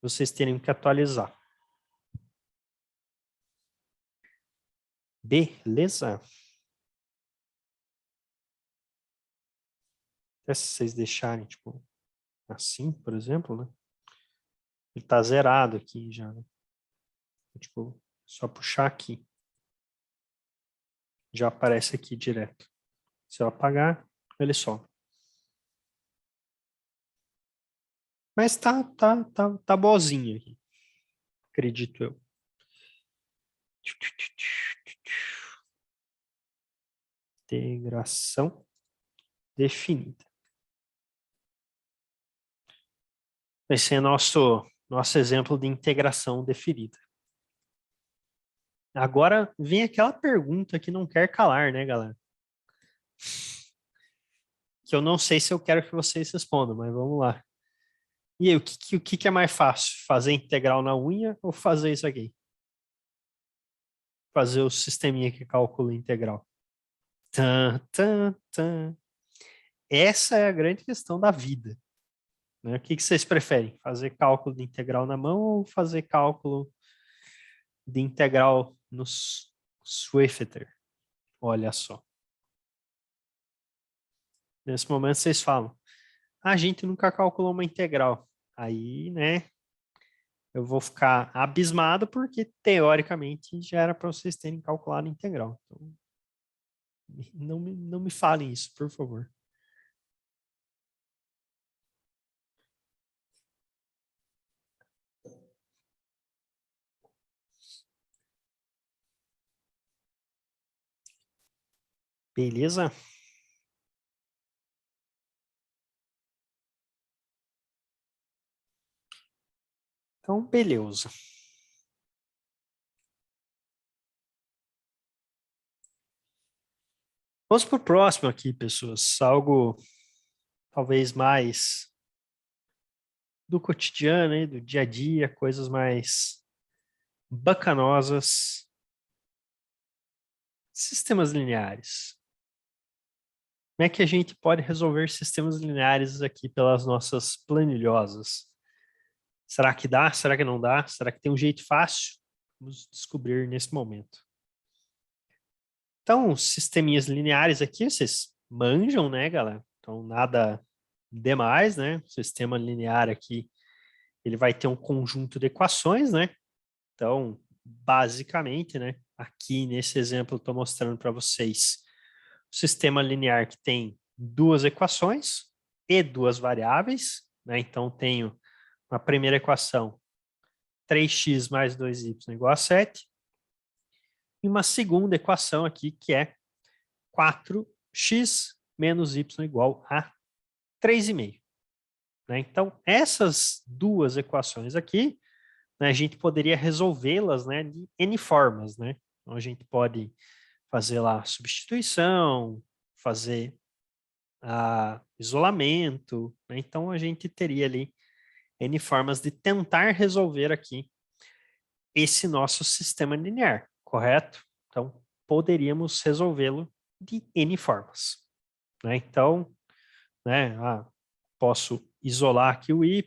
Speaker 1: vocês teriam que atualizar. Beleza? Até se vocês deixarem, tipo, assim, por exemplo, né? Ele tá zerado aqui já, né? Tipo, só puxar aqui. Já aparece aqui direto. Se eu apagar, ele some. Mas tá boazinho aqui, acredito eu. Integração definida. Esse é nosso exemplo de integração definida. Agora vem aquela pergunta que não quer calar, né, galera? Que eu não sei se eu quero que vocês respondam, mas vamos lá. E aí, o que é mais fácil? Fazer integral na unha ou fazer isso aqui? Fazer o sisteminha que calcula a integral. Tan, tan, tan. Essa é a grande questão da vida. Né? O que vocês preferem? Fazer cálculo de integral na mão ou fazer cálculo de integral no Swifter? Olha só. Nesse momento vocês falam, a gente nunca calculou uma integral. Aí, né, eu vou ficar abismado porque, teoricamente, já era para vocês terem calculado a integral. Então, não me falem isso, por favor. Beleza? Então, beleza. Vamos para o próximo aqui, pessoas. Algo talvez mais do cotidiano, hein? Do dia a dia, coisas mais bacanosas. Sistemas lineares. Como é que a gente pode resolver sistemas lineares aqui pelas nossas planilhosas? Será que dá? Será que não dá? Será que tem um jeito fácil? Vamos descobrir nesse momento. Então, sisteminhas lineares aqui, vocês manjam, né, galera? Então, nada demais, né? O sistema linear aqui, ele vai ter um conjunto de equações, né? Então, basicamente, né? Aqui nesse exemplo, eu estou mostrando para vocês o sistema linear que tem duas equações e duas variáveis, né? Então, tenho a primeira equação, 3x mais 2y igual a 7, e uma segunda equação aqui, que é 4x menos y igual a 3,5. Né? Então, essas duas equações aqui, né, a gente poderia resolvê-las, né, de N formas. Né? Então, a gente pode fazer lá substituição, fazer isolamento. Né? Então, a gente teria ali N formas de tentar resolver aqui esse nosso sistema linear, correto? Então, poderíamos resolvê-lo de N formas. Né? Então, né, posso isolar aqui o y,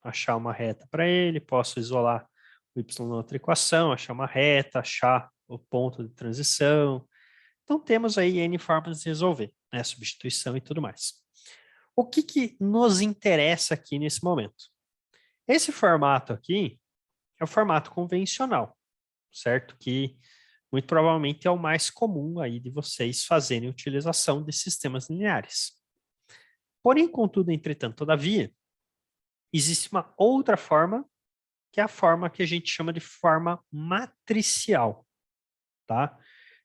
Speaker 1: achar uma reta para ele, posso isolar o y na outra equação, achar uma reta, achar o ponto de transição. Então, temos aí N formas de resolver, né, substituição e tudo mais. O que nos interessa aqui nesse momento? Esse formato aqui é o formato convencional, certo? Que muito provavelmente é o mais comum aí de vocês fazerem utilização de sistemas lineares. Porém, contudo, entretanto, todavia, existe uma outra forma, que é a forma que a gente chama de forma matricial, tá?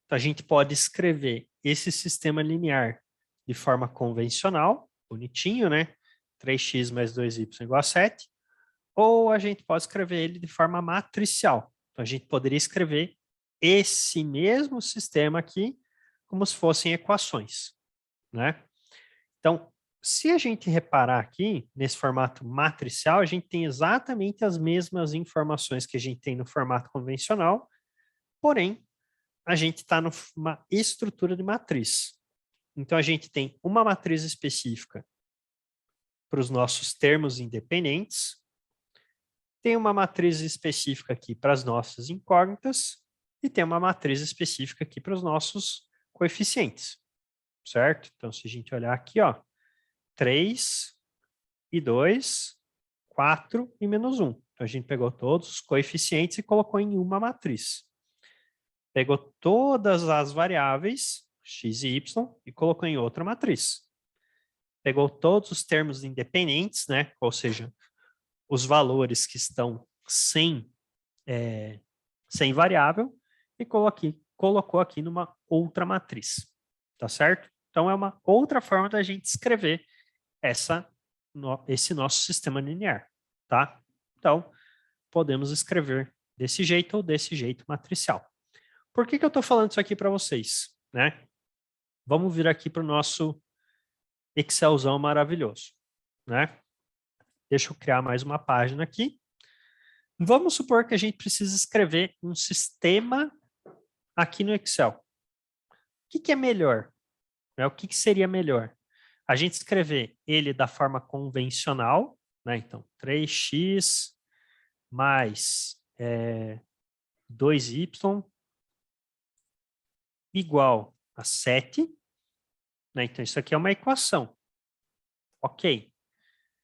Speaker 1: Então, a gente pode escrever esse sistema linear de forma convencional, bonitinho, né? 3x mais 2y igual a 7, ou a gente pode escrever ele de forma matricial. Então, a gente poderia escrever esse mesmo sistema aqui como se fossem equações, né? Então, se a gente reparar aqui, nesse formato matricial, a gente tem exatamente as mesmas informações que a gente tem no formato convencional, porém, a gente está numa estrutura de matriz. Então, a gente tem uma matriz específica para os nossos termos independentes, tem uma matriz específica aqui para as nossas incógnitas e tem uma matriz específica aqui para os nossos coeficientes, certo? Então, se a gente olhar aqui, ó, 3 e 2, 4 e menos 1. Então, a gente pegou todos os coeficientes e colocou em uma matriz. Pegou todas as variáveis, x e y, e colocou em outra matriz. Pegou todos os termos independentes, né? Ou seja, os valores que estão sem variável, e colocou aqui numa outra matriz. Tá certo? Então, é uma outra forma da gente escrever esse nosso sistema linear. Tá? Então, podemos escrever desse jeito ou desse jeito matricial. Por que eu estou falando isso aqui para vocês? Né? Vamos vir aqui para o nosso Excelzão maravilhoso. Né? Deixa eu criar mais uma página aqui. Vamos supor que a gente precisa escrever um sistema aqui no Excel. O que é melhor? O que seria melhor? A gente escrever ele da forma convencional, né? Então, 3x mais 2y igual a 7. Né? Então, isso aqui é uma equação. Ok.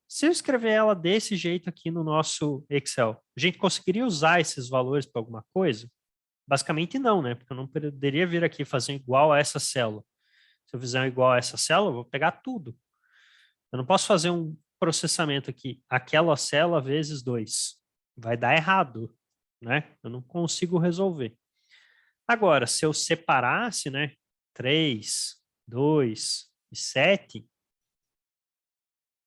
Speaker 1: Se eu escrever ela desse jeito aqui no nosso Excel, a gente conseguiria usar esses valores para alguma coisa? Basicamente não, né? Porque eu não poderia vir aqui fazer igual a essa célula. Se eu fizer igual a essa célula, eu vou pegar tudo. Eu não posso fazer um processamento aqui, aquela célula vezes 2. Vai dar errado, né? Eu não consigo resolver. Agora, se eu separasse, né? 3, 2 e 7,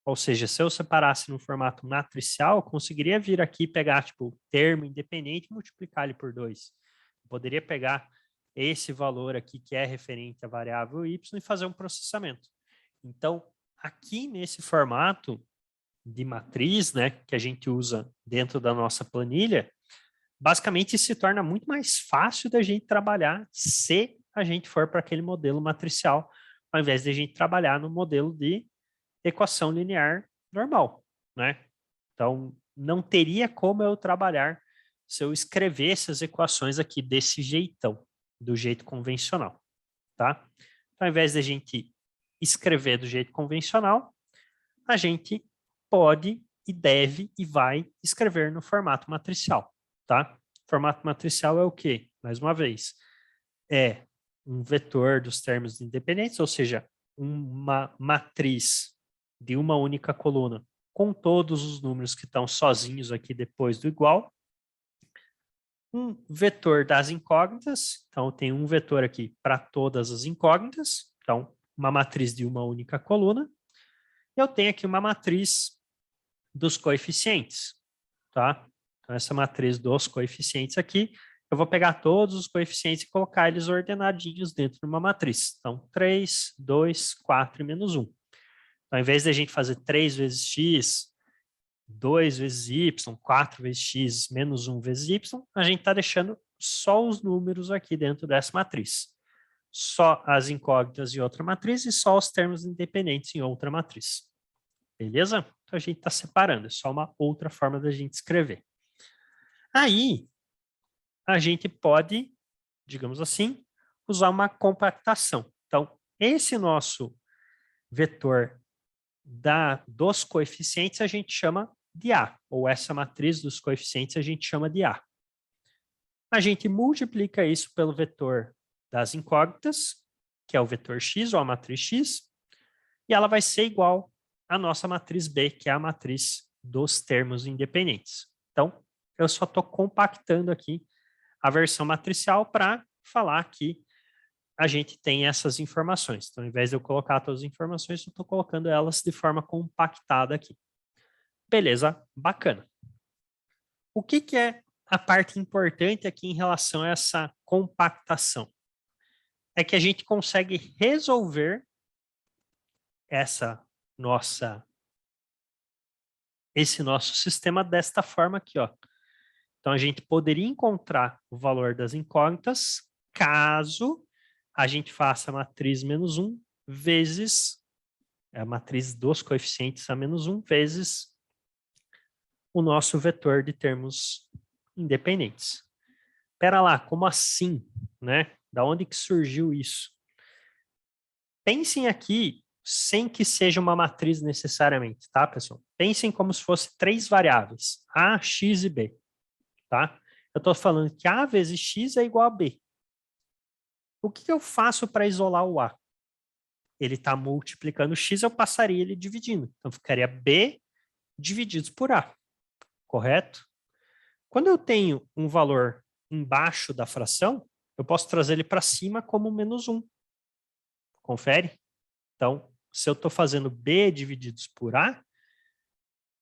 Speaker 1: ou seja, se eu separasse no formato matricial, eu conseguiria vir aqui e pegar, tipo, termo independente e multiplicar ele por 2. Eu poderia pegar esse valor aqui, que é referente à variável y, e fazer um processamento. Então, aqui nesse formato de matriz, né, que a gente usa dentro da nossa planilha, basicamente se torna muito mais fácil da gente trabalhar se a gente for para aquele modelo matricial, ao invés de a gente trabalhar no modelo de equação linear normal, né? Então, não teria como eu trabalhar se eu escrevesse as equações aqui desse jeitão, do jeito convencional, tá? Então, ao invés de a gente escrever do jeito convencional, a gente pode e deve e vai escrever no formato matricial, tá? Formato matricial é o quê? Mais uma vez, é um vetor dos termos independentes, ou seja, uma matriz de uma única coluna com todos os números que estão sozinhos aqui depois do igual. Um vetor das incógnitas, então tem um vetor aqui para todas as incógnitas, então uma matriz de uma única coluna. Eu tenho aqui uma matriz dos coeficientes, tá? Então essa matriz dos coeficientes aqui, eu vou pegar todos os coeficientes e colocar eles ordenadinhos dentro de uma matriz. Então 3, 2, 4 e menos 1. Ao invés de a gente fazer 3 vezes x, 2 vezes y, 4 vezes x, menos 1 vezes y, a gente está deixando só os números aqui dentro dessa matriz. Só as incógnitas em outra matriz e só os termos independentes em outra matriz. Beleza? Então a gente está separando, é só uma outra forma da gente escrever. Aí, a gente pode, digamos assim, usar uma compactação. Então, esse nosso vetor dos coeficientes a gente chama de A, ou essa matriz dos coeficientes a gente chama de A. A gente multiplica isso pelo vetor das incógnitas, que é o vetor x, ou a matriz x, e ela vai ser igual à nossa matriz B, que é a matriz dos termos independentes. Então, eu só estou compactando aqui a versão matricial para falar que a gente tem essas informações. Então, ao invés de eu colocar todas as informações, eu estou colocando elas de forma compactada aqui. Beleza, bacana. O que é a parte importante aqui em relação a essa compactação? É que a gente consegue resolver esse nosso sistema desta forma aqui, ó. Então, a gente poderia encontrar o valor das incógnitas caso a gente faça a matriz menos 1 vezes a matriz dos coeficientes a menos 1 vezes o nosso vetor de termos independentes. Espera lá, como assim, né? Da onde que surgiu isso? Pensem aqui sem que seja uma matriz necessariamente, tá, pessoal? Pensem como se fosse 3 variáveis, A, X e B, tá? Eu estou falando que A vezes X é igual a B. O que eu faço para isolar o A? Ele está multiplicando X, eu passaria ele dividindo. Então, ficaria B divididos por A, correto? Quando eu tenho um valor embaixo da fração, eu posso trazer ele para cima como menos 1. Confere? Então, se eu estou fazendo B divididos por A,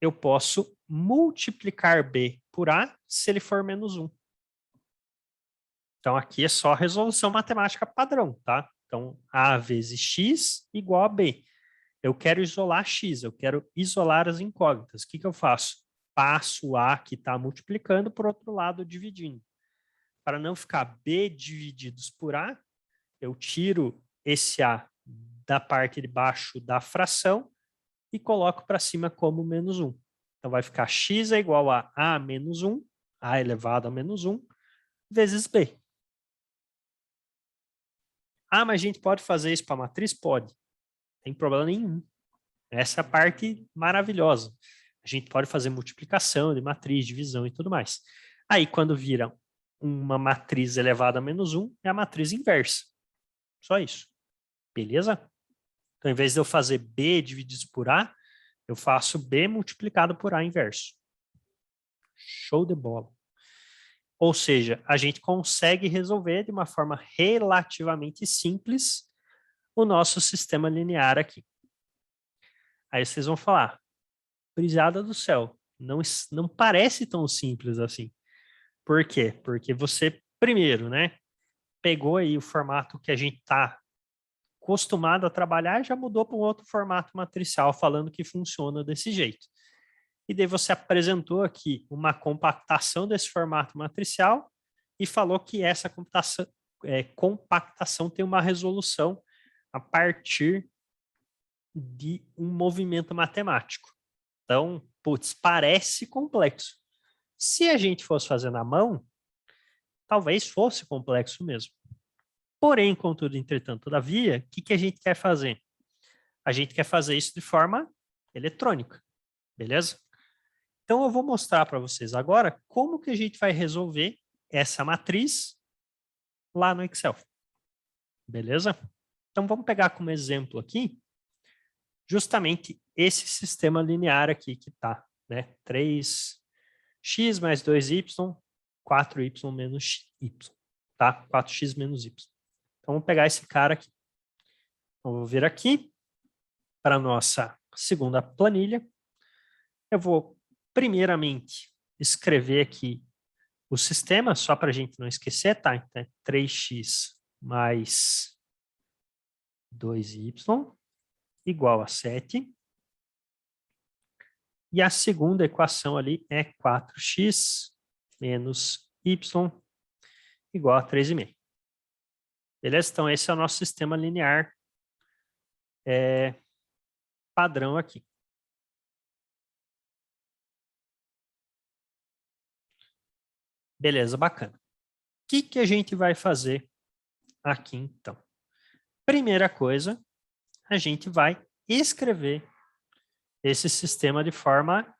Speaker 1: eu posso multiplicar B por A se ele for menos 1. Então, aqui é só resolução matemática padrão, tá? Então, A vezes X igual a B. Eu quero isolar X, eu quero isolar as incógnitas. O que eu faço? Passo o A que está multiplicando, por outro lado, dividindo. Para não ficar B divididos por A, eu tiro esse A da parte de baixo da fração e coloco para cima como menos 1. Então, vai ficar X é igual a A menos 1, A elevado a menos 1, vezes B. Ah, mas a gente pode fazer isso para a matriz? Pode. Não tem problema nenhum. Essa é a parte maravilhosa. A gente pode fazer multiplicação de matriz, divisão e tudo mais. Aí, quando vira uma matriz elevada a menos 1, é a matriz inversa. Só isso. Beleza? Então, em vez de eu fazer B dividido por A, eu faço B multiplicado por A inverso. Show de bola. Ou seja, a gente consegue resolver de uma forma relativamente simples o nosso sistema linear aqui. Aí vocês vão falar, brisada do céu, não parece tão simples assim. Por quê? Porque você, primeiro, né, pegou aí o formato que a gente está acostumado a trabalhar e já mudou para um outro formato matricial, falando que funciona desse jeito. E daí você apresentou aqui uma compactação desse formato matricial e falou que essa compactação tem uma resolução a partir de um movimento matemático. Então, putz, parece complexo. Se a gente fosse fazer na mão, talvez fosse complexo mesmo. Porém, contudo, entretanto, todavia, o que a gente quer fazer? A gente quer fazer isso de forma eletrônica, beleza? Então, eu vou mostrar para vocês agora como que a gente vai resolver essa matriz lá no Excel. Beleza? Então, vamos pegar como exemplo aqui justamente esse sistema linear aqui que está, né? 3x mais 2y, 4y menos y, tá? 4x menos y. Então, vamos pegar esse cara aqui. Então, vou vir aqui para a nossa segunda planilha. Eu vou, primeiramente, escrever aqui o sistema, só para a gente não esquecer, tá? Então, é 3x mais 2y igual a 7. E a segunda equação ali é 4x menos y igual a 3,5. Beleza? Então, esse é o nosso sistema linear padrão aqui. Beleza, bacana. O que a gente vai fazer aqui, então? Primeira coisa, a gente vai escrever esse sistema de forma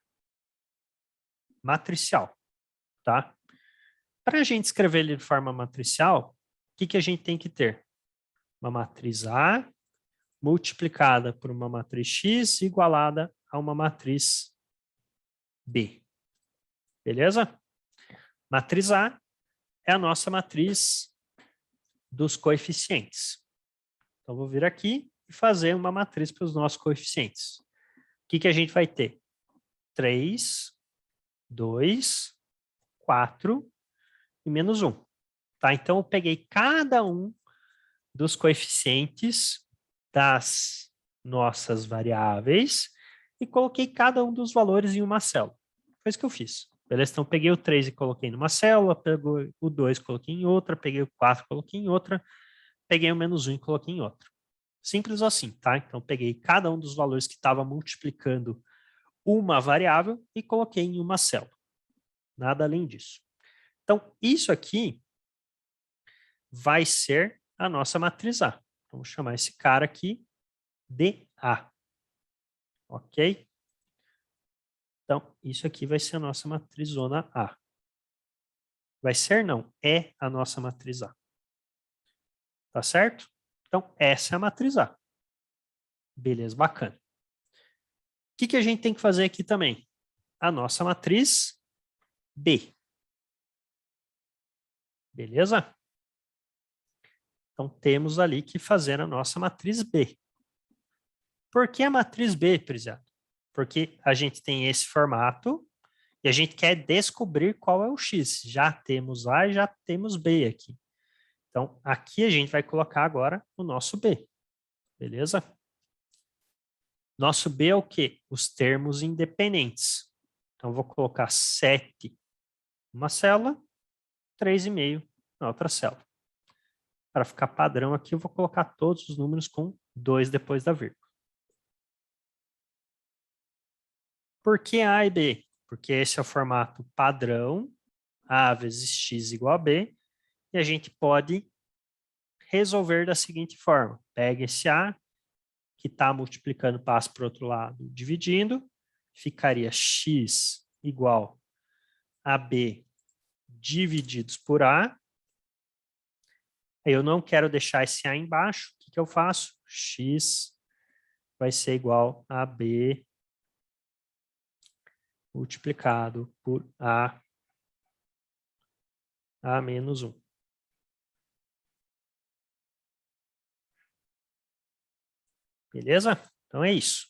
Speaker 1: matricial, tá? Para a gente escrever ele de forma matricial, o que a gente tem que ter? Uma matriz A multiplicada por uma matriz X igualada a uma matriz B. Beleza? Matriz A é a nossa matriz dos coeficientes. Então, vou vir aqui e fazer uma matriz para os nossos coeficientes. O que a gente vai ter? 3, 2, 4 e menos 1. Tá? Então, eu peguei cada um dos coeficientes das nossas variáveis e coloquei cada um dos valores em uma célula. Foi isso que eu fiz. Beleza? Então, peguei o 3 e coloquei numa célula, peguei o 2 e coloquei em outra, peguei o 4 e coloquei em outra, peguei o menos 1 e coloquei em outra. Simples assim, tá? Então, peguei cada um dos valores que estava multiplicando uma variável e coloquei em uma célula. Nada além disso. Então, isso aqui vai ser a nossa matriz A. Vamos chamar esse cara aqui de A. Ok? Então, isso aqui vai ser a nossa matrizona A. Vai ser, não, é a nossa matriz A. Tá certo? Então, essa é a matriz A. Beleza, bacana. O que a gente tem que fazer aqui também? A nossa matriz B. Beleza? Então, temos ali que fazer a nossa matriz B. Por que a matriz B, Prisiato? Porque a gente tem esse formato e a gente quer descobrir qual é o X. Já temos A e já temos B aqui. Então, aqui a gente vai colocar agora o nosso B. Beleza? Nosso B é o quê? Os termos independentes. Então, vou colocar 7 numa célula, 3,5 na outra célula. Para ficar padrão aqui, eu vou colocar todos os números com 2 depois da vírgula. Por que A e B? Porque esse é o formato padrão, A vezes X igual a B, e a gente pode resolver da seguinte forma. Pega esse A, que está multiplicando, passa para o outro lado, dividindo, ficaria X igual a B divididos por A. Eu não quero deixar esse A embaixo, o que eu faço? X vai ser igual a B multiplicado por A menos 1. Beleza? Então é isso.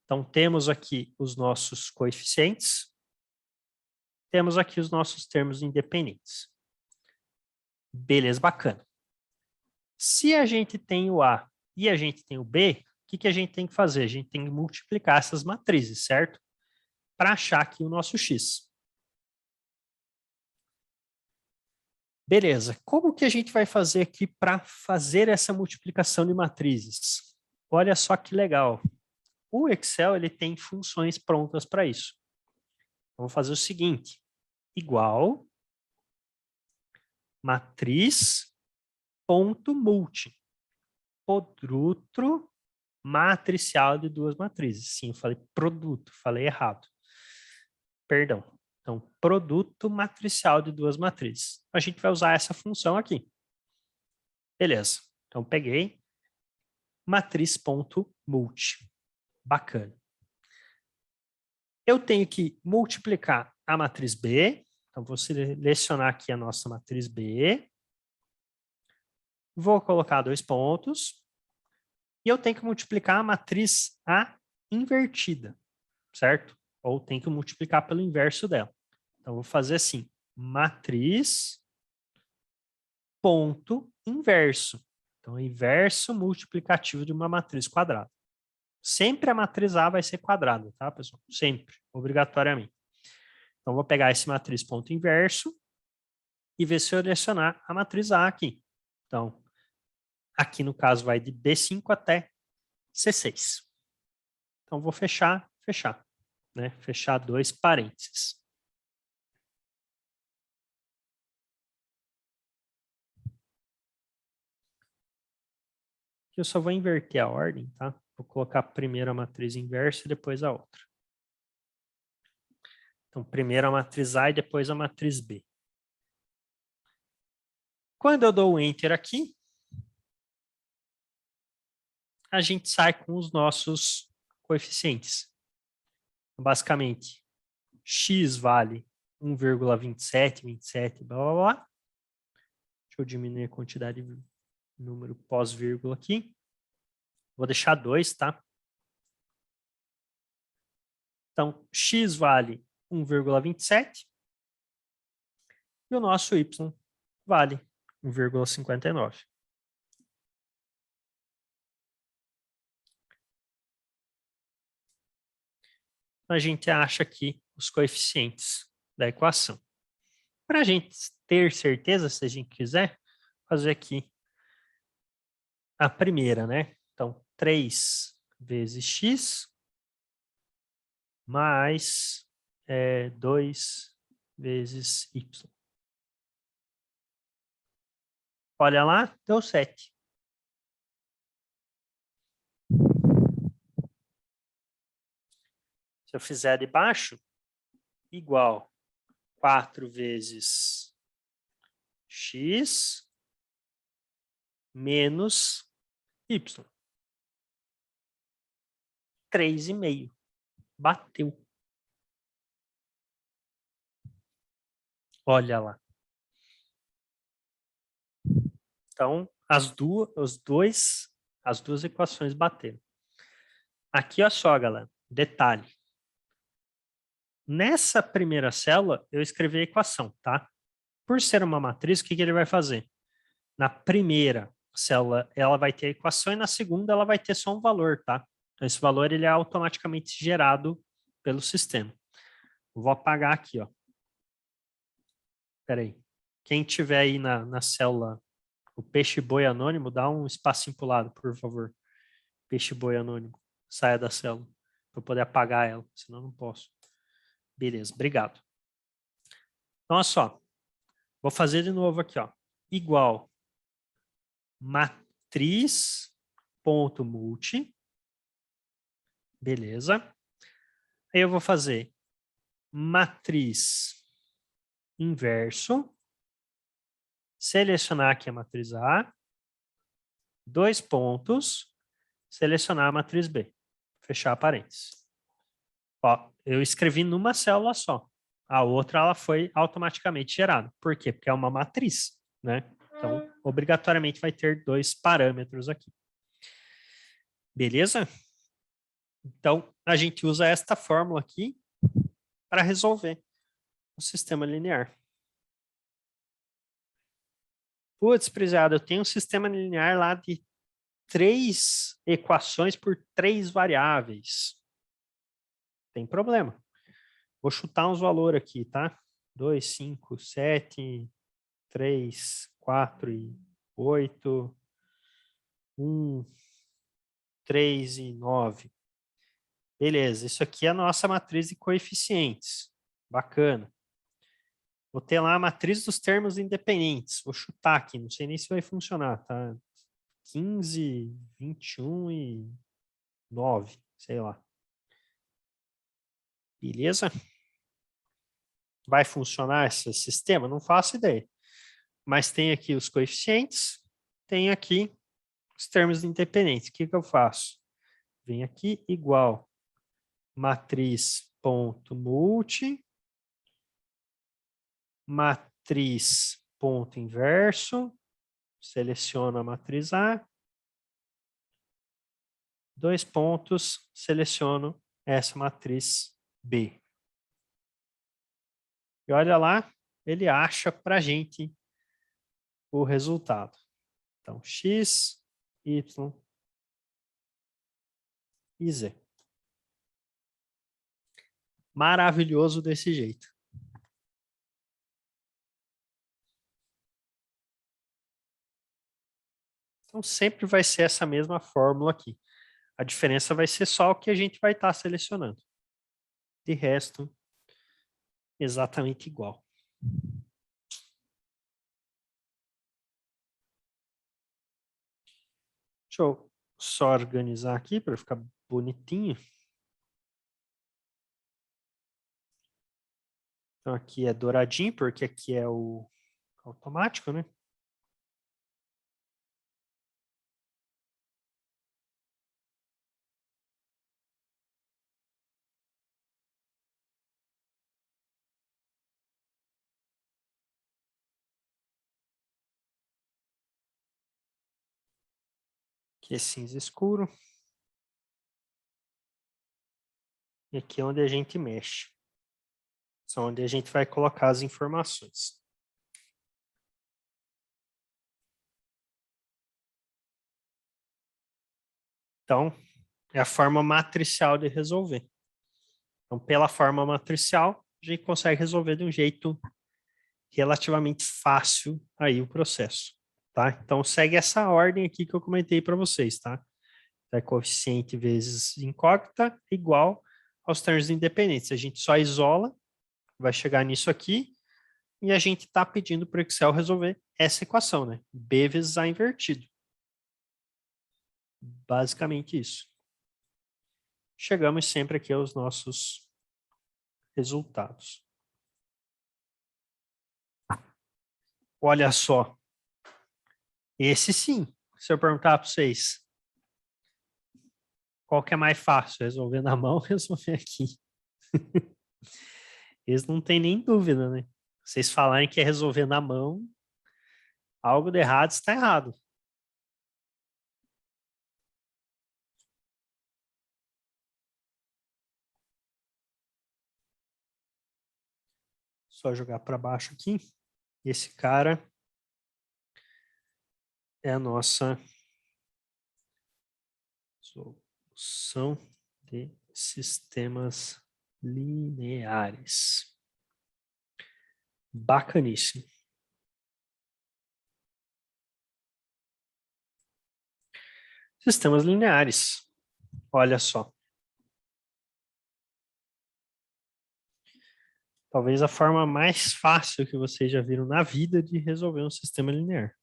Speaker 1: Então temos aqui os nossos coeficientes, temos aqui os nossos termos independentes. Beleza, bacana. Se a gente tem o A e a gente tem o B, o que a gente tem que fazer? A gente tem que multiplicar essas matrizes, certo? Para achar aqui o nosso X. Beleza, como que a gente vai fazer aqui para fazer essa multiplicação de matrizes? Olha só que legal. O Excel ele tem funções prontas para isso. Eu vou fazer o seguinte, igual matriz ponto multi, produto matricial de duas matrizes. Sim, eu falei produto, falei errado. Perdão. Então, produto matricial de duas matrizes. A gente vai usar essa função aqui. Beleza. Então, peguei matriz.multi. Bacana. Eu tenho que multiplicar a matriz B. Então, vou selecionar aqui a nossa matriz B. Vou colocar 2 pontos. E eu tenho que multiplicar a matriz A invertida, certo? Ou tenho que multiplicar pelo inverso dela. Então, vou fazer assim, matriz ponto inverso. Então, inverso multiplicativo de uma matriz quadrada. Sempre a matriz A vai ser quadrada, tá, pessoal? Sempre, obrigatoriamente. Então, vou pegar esse matriz ponto inverso e ver se eu adicionar a matriz A aqui. Então, aqui no caso vai de B5 até C6. Então, vou fechar, né? Fechar 2 parênteses. Aqui eu só vou inverter a ordem, tá? Vou colocar primeiro a matriz inversa e depois a outra. Então, primeiro a matriz A e depois a matriz B. Quando eu dou o Enter aqui, a gente sai com os nossos coeficientes. Basicamente, x vale 1,27, 27, blá, blá, blá. Deixa eu diminuir a quantidade de número pós-vírgula aqui. Vou deixar 2, tá? Então, x vale 1,27 e o nosso y vale 1,59. A gente acha aqui os coeficientes da equação. Para a gente ter certeza, se a gente quiser, fazer aqui a primeira, né? Então, 3 vezes x mais 2 vezes y. Olha lá, deu 7. Se eu fizer de baixo, igual 4 vezes x menos y. 3,5. Bateu. Olha lá. Então, as duas equações bateram. Aqui, olha só, galera. Detalhe. Nessa primeira célula, eu escrevi a equação, tá? Por ser uma matriz, o que ele vai fazer? Na primeira célula, ela vai ter a equação e na segunda, ela vai ter só um valor, tá? Então, esse valor ele é automaticamente gerado pelo sistema. Vou apagar aqui, ó. Espera aí. Quem tiver aí na célula, o peixe-boi anônimo, dá um espacinho para o lado, por favor. Peixe-boi anônimo. Saia da célula, para eu poder apagar ela, senão eu não posso. Beleza, obrigado. Então, olha só. Vou fazer de novo aqui, ó. Igual matriz ponto multi. Beleza. Aí eu vou fazer matriz inverso. Selecionar aqui a matriz A. 2 pontos. Selecionar a matriz B. Fechar parênteses. Ó, eu escrevi numa célula só. A outra ela foi automaticamente gerada. Por quê? Porque é uma matriz, né? Então, obrigatoriamente vai ter 2 parâmetros aqui. Beleza? Então, a gente usa esta fórmula aqui para resolver o sistema linear. Putz, prezado, eu tenho um sistema linear lá de 3 equações por 3 variáveis. Tem problema. Vou chutar uns valores aqui, tá? 2, 5, 7, 3, 4 e 8, 1, 3 e 9. Beleza, isso aqui é a nossa matriz de coeficientes. Bacana. Vou ter lá a matriz dos termos independentes. Vou chutar aqui, não sei nem se vai funcionar, tá? 15, 21 e 9, sei lá. Beleza? Vai funcionar esse sistema? Não faço ideia. Mas tem aqui os coeficientes, tem aqui os termos independentes. O que eu faço? Vem aqui igual matriz ponto multi, matriz ponto inverso, seleciono a matriz A, 2 pontos, seleciono essa matriz B. E olha lá, ele acha para a gente o resultado. Então, X, Y e Z. Maravilhoso desse jeito. Então, sempre vai ser essa mesma fórmula aqui. A diferença vai ser só o que a gente vai estar selecionando. De resto, exatamente igual. Deixa eu só organizar aqui para ficar bonitinho. Então, aqui é douradinho, porque aqui é o automático, né? Aqui é cinza escuro. E aqui é onde a gente mexe. São onde a gente vai colocar as informações. Então, é a forma matricial de resolver. Então, pela forma matricial, a gente consegue resolver de um jeito relativamente fácil aí o processo, tá? Então, segue essa ordem aqui que eu comentei para vocês, tá? É coeficiente vezes incógnita igual aos termos independentes. A gente só isola, vai chegar nisso aqui, e a gente está pedindo para o Excel resolver essa equação, né? B vezes A invertido. Basicamente isso. Chegamos sempre aqui aos nossos resultados. Olha só. Esse sim. Se eu perguntar para vocês, qual que é mais fácil? Resolver na mão ou resolver aqui? Eles não tem nem dúvida, né? Vocês falarem que é resolver na mão, algo de errado está errado. Só jogar para baixo aqui. Esse cara é a nossa solução de sistemas lineares. Bacaníssimo. Sistemas lineares. Olha só. Talvez a forma mais fácil que vocês já viram na vida de resolver um sistema linear.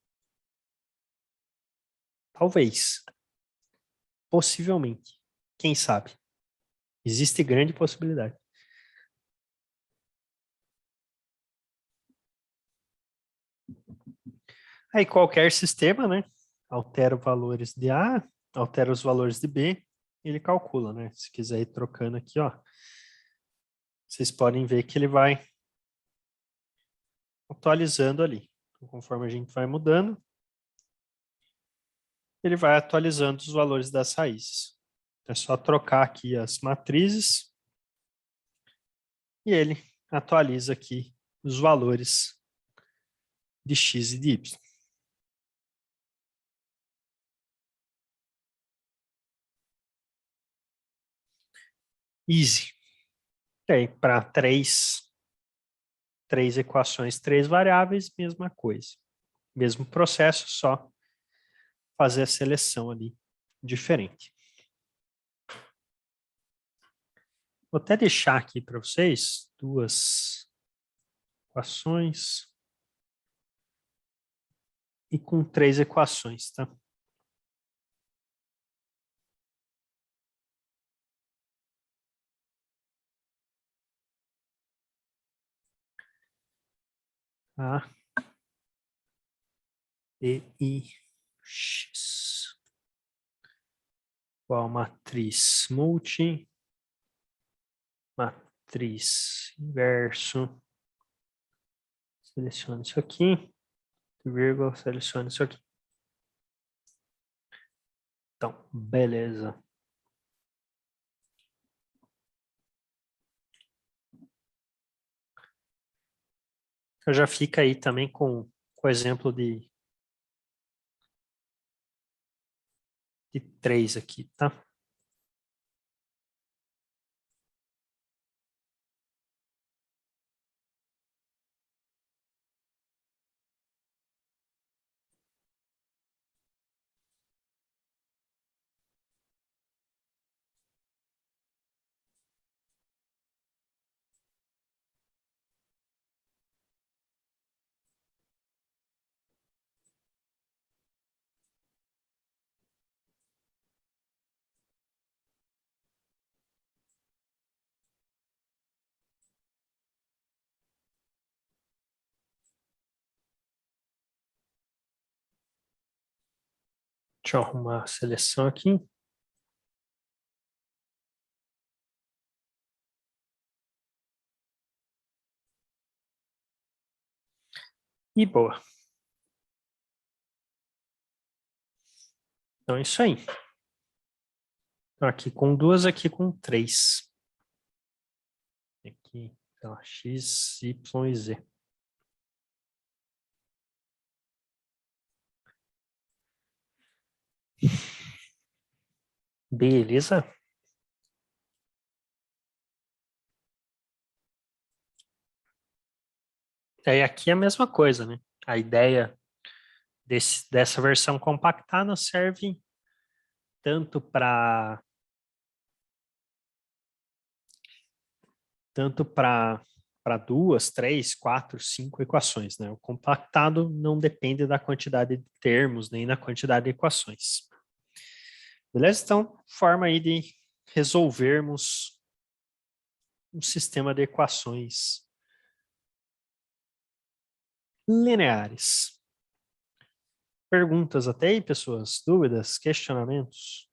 Speaker 1: Talvez. Possivelmente. Quem sabe? Existe grande possibilidade. Aí qualquer sistema, né? Altera os valores de A, altera os valores de B, ele calcula, né? Se quiser ir trocando aqui, ó. Vocês podem ver que ele vai atualizando ali. Então, conforme a gente vai mudando, ele vai atualizando os valores das raízes. É só trocar aqui as matrizes e ele atualiza aqui os valores de x e de y. Easy. E aí, para três equações, três variáveis, mesma coisa. Mesmo processo, só fazer a seleção ali diferente. Vou até deixar aqui para vocês duas equações e com três equações, tá? A, E, I, X. Igual matriz multi, matriz inverso. Selecione isso aqui, vírgula, selecione isso aqui. Então, beleza. Então já fica aí também com o exemplo de 3 aqui, tá? Deixa eu arrumar a seleção aqui. E boa. Então é isso aí. Então, aqui com 2, aqui com 3. Aqui, então, X, Y e Z. Beleza? Aí aqui é a mesma coisa, né? A ideia dessa versão compactada serve tanto para tanto para 2, 3, 4, 5 equações, né? O compactado não depende da quantidade de termos, nem da quantidade de equações. Beleza? Então, forma aí de resolvermos um sistema de equações lineares. Perguntas até aí, pessoas? Dúvidas? Questionamentos?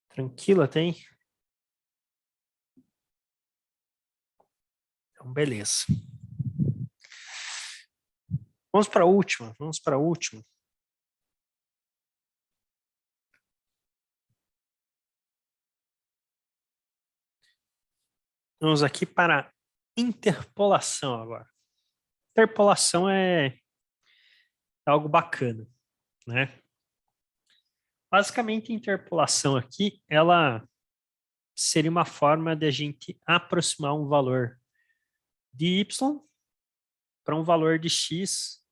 Speaker 1: Tranquila, tem? Então, beleza. Vamos para a última, vamos para a última. Vamos aqui para interpolação agora. Interpolação é algo bacana, né? Basicamente, a interpolação aqui, ela seria uma forma de a gente aproximar um valor de y para um valor de x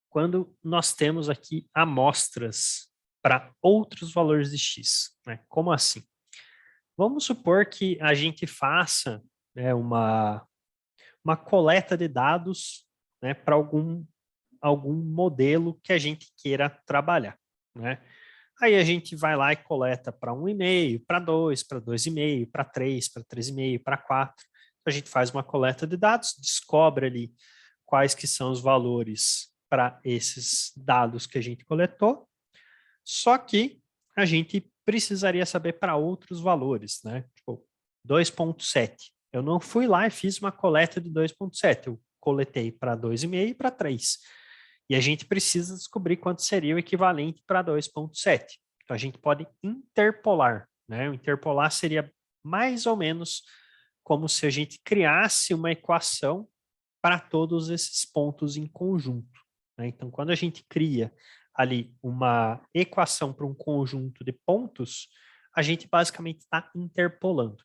Speaker 1: quando nós temos aqui amostras para outros valores de x, né? Como assim? Vamos supor que a gente faça, né, uma coleta de dados, né, para algum modelo que a gente queira trabalhar, né? Aí a gente vai lá e coleta para 1,5, para 2, para 2,5, para 3, para 3,5, para 4. A gente faz uma coleta de dados, descobre ali quais que são os valores para esses dados que a gente coletou, só que a gente precisaria saber para outros valores, né? Tipo, 2,7. Eu não fui lá e fiz uma coleta de 2,7, eu coletei para 2,5 e para 3. E a gente precisa descobrir quanto seria o equivalente para 2,7. Então a gente pode interpolar, né? O interpolar seria mais ou menos como se a gente criasse uma equação para todos esses pontos em conjunto, né? Então, quando a gente cria ali uma equação para um conjunto de pontos, a gente basicamente está interpolando,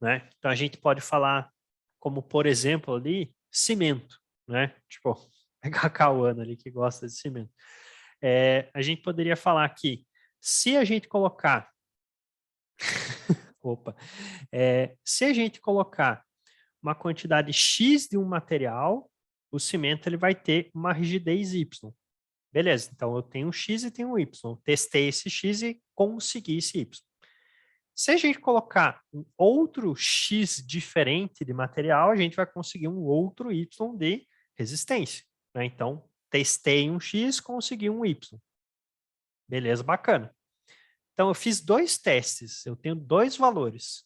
Speaker 1: né? Então, a gente pode falar como, por exemplo, ali, cimento, né? Tipo, pegar a Cauana ali que gosta de cimento. A gente poderia falar que se a gente colocar opa, se a gente colocar uma quantidade X de um material, o cimento ele vai ter uma rigidez Y. Beleza, então eu tenho um X e tenho um Y. Testei esse X e consegui esse Y. Se a gente colocar um outro X diferente de material, a gente vai conseguir um outro Y de resistência, né? Então, testei um X, consegui um Y. Beleza, bacana. Então, eu fiz 2 testes, eu tenho 2 valores.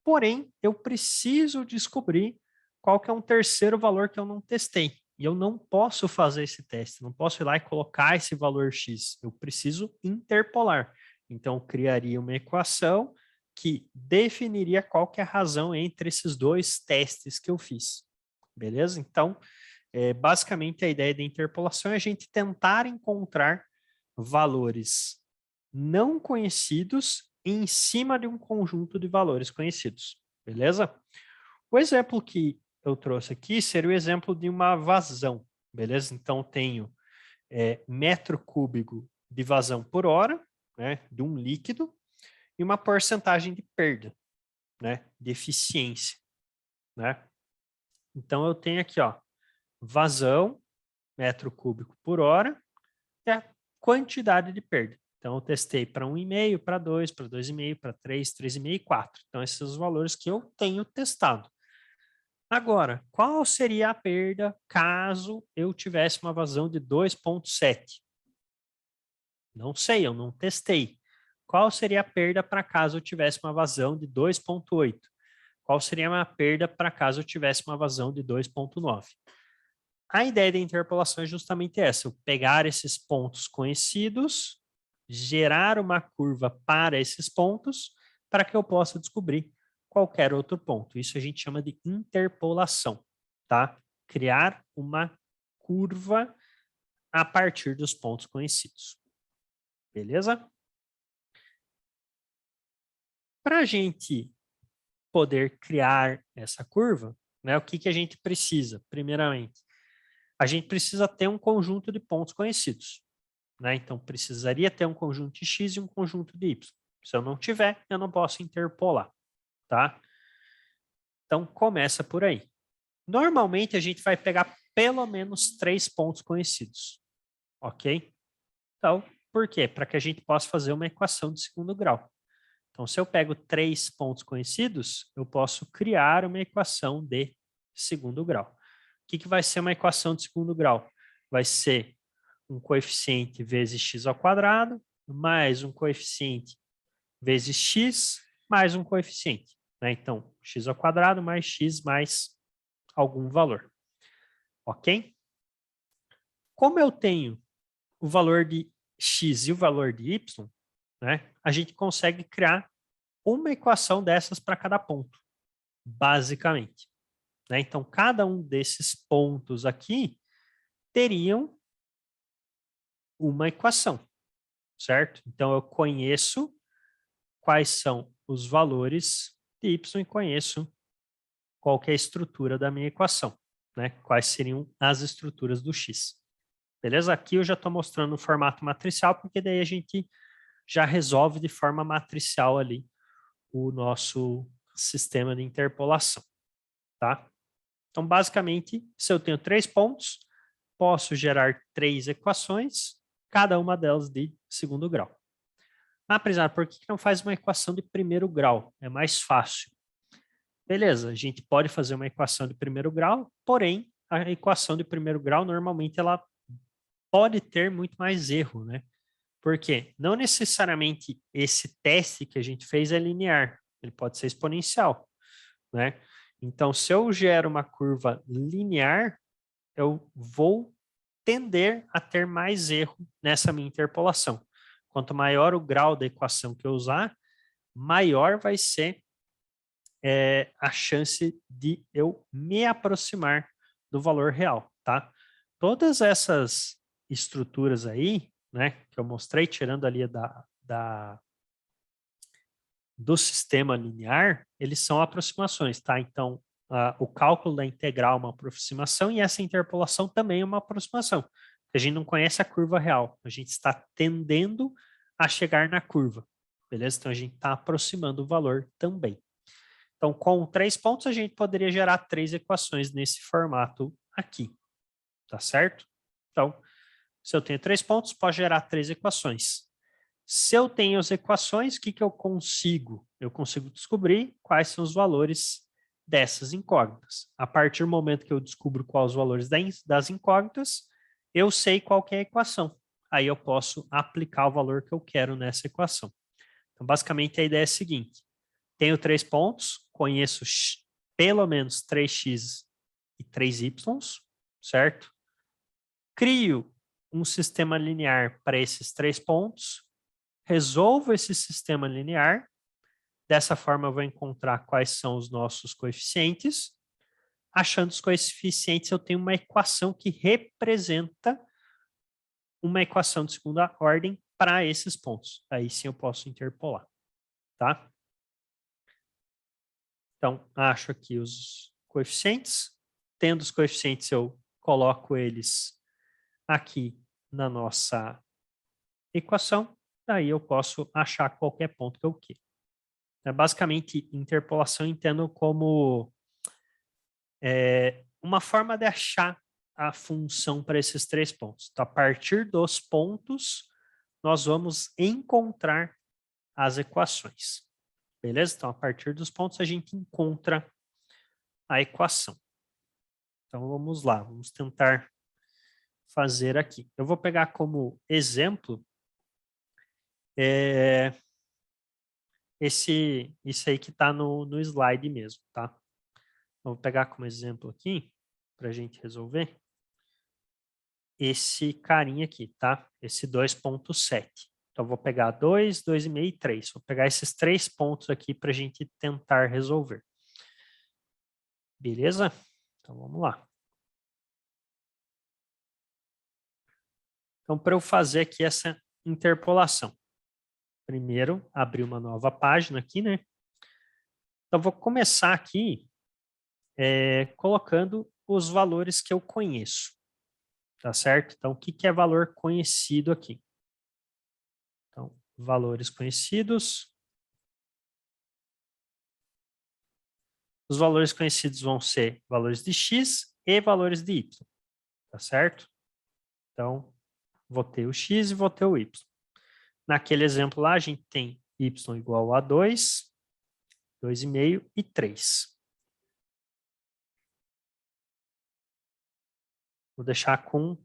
Speaker 1: Porém, eu preciso descobrir qual que é um terceiro valor que eu não testei. E eu não posso fazer esse teste, não posso ir lá e colocar esse valor X. Eu preciso interpolar. Então, eu criaria uma equação que definiria qual que é a razão entre esses 2 testes que eu fiz. Beleza? Então, basicamente a ideia da interpolação é a gente tentar encontrar valores não conhecidos em cima de um conjunto de valores conhecidos, beleza? O exemplo que eu trouxe aqui seria o exemplo de uma vazão, beleza? Então, tenho metro cúbico de vazão por hora, né, de um líquido, e uma porcentagem de perda, né, de eficiência, né? Então, eu tenho aqui, ó, vazão, metro cúbico por hora, e a quantidade de perda. Então, eu testei para 1,5, para 2, para 2,5, para 3, 3,5 e 4. Então, esses são os valores que eu tenho testado. Agora, qual seria a perda caso eu tivesse uma vazão de 2,7? Não sei, eu não testei. Qual seria a perda para caso eu tivesse uma vazão de 2,8? Qual seria a perda para caso eu tivesse uma vazão de 2,9? A ideia da interpolação é justamente essa: eu pegar esses pontos conhecidos, gerar uma curva para esses pontos, para que eu possa descobrir qualquer outro ponto. Isso a gente chama de interpolação, tá? Criar uma curva a partir dos pontos conhecidos. Beleza? Para a gente poder criar essa curva, né? O que a gente precisa, primeiramente? A gente precisa ter um conjunto de pontos conhecidos, né? Então, precisaria ter um conjunto de x e um conjunto de y. Se eu não tiver, eu não posso interpolar, tá? Então, começa por aí. Normalmente, a gente vai pegar pelo menos 3 pontos conhecidos, ok? Então, por quê? Para que a gente possa fazer uma equação de segundo grau. Então, se eu pego 3 pontos conhecidos, eu posso criar uma equação de segundo grau. O que vai ser uma equação de segundo grau? Vai ser um coeficiente vezes x ao quadrado, mais um coeficiente vezes x, mais um coeficiente, né? Então, x ao quadrado mais x mais algum valor. Ok? Como eu tenho o valor de x e o valor de y, né, a gente consegue criar uma equação dessas para cada ponto, basicamente, né? Então, cada um desses pontos aqui teriam uma equação, certo? Então, eu conheço quais são os valores de y e conheço qual que é a estrutura da minha equação, né? Quais seriam as estruturas do x. Beleza? Aqui eu já estou mostrando o formato matricial, porque daí a gente já resolve de forma matricial ali o nosso sistema de interpolação, tá? Então, basicamente, se eu tenho 3 pontos, posso gerar 3 equações, cada uma delas de segundo grau. Ah, Prisar, por que não faz uma equação de primeiro grau? É mais fácil. Beleza, a gente pode fazer uma equação de primeiro grau, porém, a equação de primeiro grau, normalmente, ela pode ter muito mais erro, né? Porque não necessariamente esse teste que a gente fez é linear, ele pode ser exponencial, né? Então, se eu gero uma curva linear, eu vou tender a ter mais erro nessa minha interpolação. Quanto maior o grau da equação que eu usar, maior vai ser a chance de eu me aproximar do valor real, tá? Todas essas estruturas aí, né, que eu mostrei, tirando ali do sistema linear, eles são aproximações, tá? Então, o cálculo da integral é uma aproximação e essa interpolação também é uma aproximação. A gente não conhece a curva real, a gente está tendendo a chegar na curva, beleza? Então, a gente está aproximando o valor também. Então, com 3 pontos, a gente poderia gerar 3 equações nesse formato aqui, tá certo? Então, se eu tenho 3 pontos, posso gerar 3 equações. Se eu tenho as equações, o que eu consigo? Eu consigo descobrir quais são os valores dessas incógnitas. A partir do momento que eu descubro quais os valores das incógnitas, eu sei qual que é a equação. Aí eu posso aplicar o valor que eu quero nessa equação. Então, basicamente, a ideia é a seguinte. Tenho 3 pontos, conheço pelo menos 3x e 3y, certo? Crio um sistema linear para esses 3 pontos, resolvo esse sistema linear, dessa forma eu vou encontrar quais são os nossos coeficientes. Achando os coeficientes, eu tenho uma equação que representa uma equação de segunda ordem para esses pontos. Aí sim eu posso interpolar, tá? Então, acho aqui os coeficientes. Tendo os coeficientes, eu coloco eles aqui na nossa equação. Daí eu posso achar qualquer ponto que eu queira. Basicamente, interpolação eu entendo como uma forma de achar a função para esses 3 pontos. Então, a partir dos pontos, nós vamos encontrar as equações. Beleza? Então, a partir dos pontos, a gente encontra a equação. Então, vamos lá, vamos tentar fazer aqui. Eu vou pegar como exemplo isso aí que está no slide mesmo, tá? Eu vou pegar como exemplo aqui, para a gente resolver, esse carinha aqui, tá? Esse 2.7. Então, eu vou pegar 2, 2,5 e 3. Vou pegar esses 3 pontos aqui para a gente tentar resolver. Beleza? Então, vamos lá. Então, para eu fazer aqui essa interpolação, primeiro, abrir uma nova página aqui, né? Então, vou começar aqui colocando os valores que eu conheço, tá certo? Então, o que é valor conhecido aqui? Então, valores conhecidos. Os valores conhecidos vão ser valores de x e valores de y, tá certo? Então, vou ter o x e vou ter o y. Naquele exemplo lá, a gente tem y igual a 2, 2,5 e 3. Vou deixar com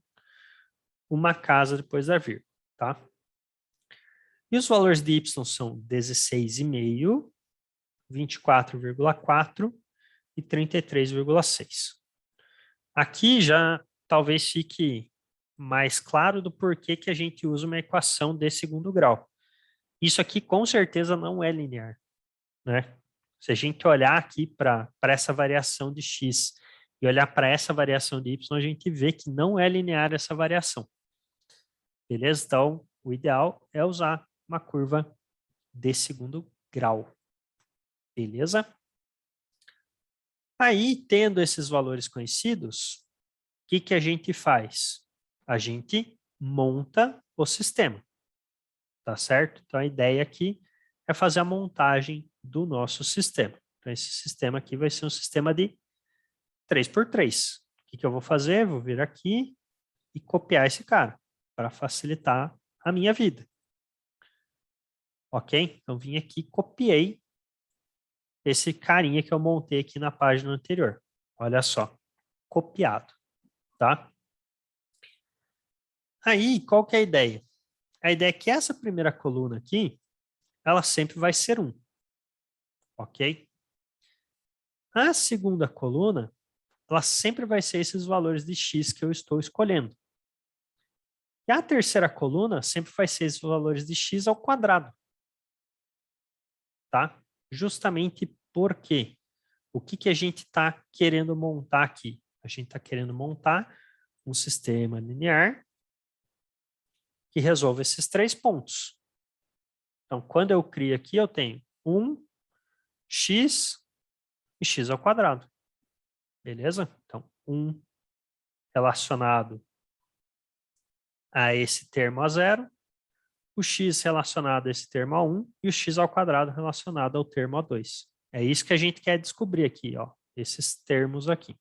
Speaker 1: uma casa depois da vírgula, tá? E os valores de y são 16,5, 24,4 e 33,6. Aqui já talvez fique mais claro do porquê que a gente usa uma equação de segundo grau. Isso aqui com certeza não é linear, né? Se a gente olhar aqui para essa variação de x e olhar para essa variação de y, a gente vê que não é linear essa variação. Beleza? Então, o ideal é usar uma curva de segundo grau. Beleza? Aí, tendo esses valores conhecidos, o que a gente faz? A gente monta o sistema, tá certo? Então, a ideia aqui é fazer a montagem do nosso sistema. Então, esse sistema aqui vai ser um sistema de 3x3. O que eu vou fazer? Vou vir aqui e copiar esse cara para facilitar a minha vida. Ok? Então, vim aqui e copiei esse carinha que eu montei aqui na página anterior. Olha só, copiado, tá? Aí, qual que é a ideia? A ideia é que essa primeira coluna aqui, ela sempre vai ser 1, ok? A segunda coluna, ela sempre vai ser esses valores de x que eu estou escolhendo. E a terceira coluna sempre vai ser esses valores de x ao quadrado, tá? Justamente porque o que a gente está querendo montar aqui? A gente está querendo montar um sistema linear que resolve esses 3 pontos. Então, quando eu crio aqui, eu tenho 1, x e x ao quadrado. Beleza? Então, 1 relacionado a esse termo a 0, o x relacionado a esse termo a 1 e o x ao quadrado relacionado ao termo a 2. É isso que a gente quer descobrir aqui, ó, esses termos aqui.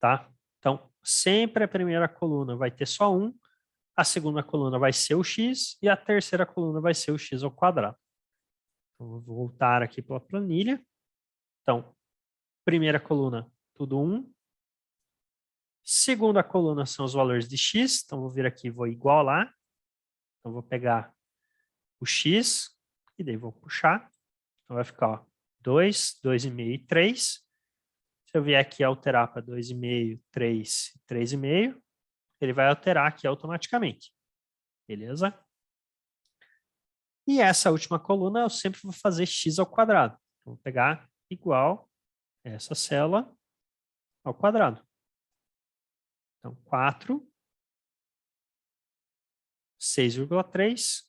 Speaker 1: Tá? Então, sempre a primeira coluna vai ter só 1, a segunda coluna vai ser o x e a terceira coluna vai ser o x ao quadrado. Então, vou voltar aqui para a planilha. Então, primeira coluna, tudo 1. Segunda coluna são os valores de x. Então, vou vir aqui e vou igualar. Então, vou pegar o x e daí vou puxar. Então, vai ficar ó, 2, 2,5 e 3. Se eu vier aqui alterar para 2,5, 3, 3,5, ele vai alterar aqui automaticamente. Beleza? E essa última coluna eu sempre vou fazer x ao quadrado. Então, vou pegar igual essa célula ao quadrado. Então, 4, 6,3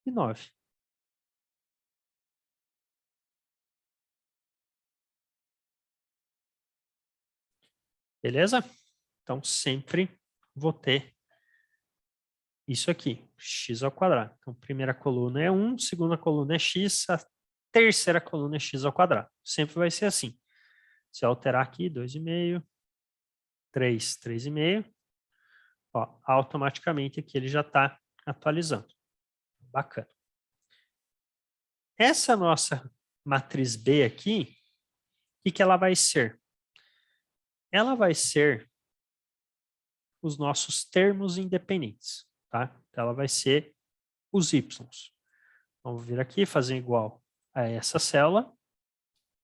Speaker 1: e 9. Beleza? Então, sempre vou ter isso aqui, x ao quadrado. Então, primeira coluna é 1, segunda coluna é x, a terceira coluna é x ao quadrado. Sempre vai ser assim. Se eu alterar aqui, 2,5, 3, 3,5, ó, automaticamente aqui ele já está atualizando. Bacana. Essa nossa matriz B aqui, o que ela vai ser? Ela vai ser os nossos termos independentes, tá? Então, ela vai ser os y. Vamos vir aqui e fazer igual a essa célula.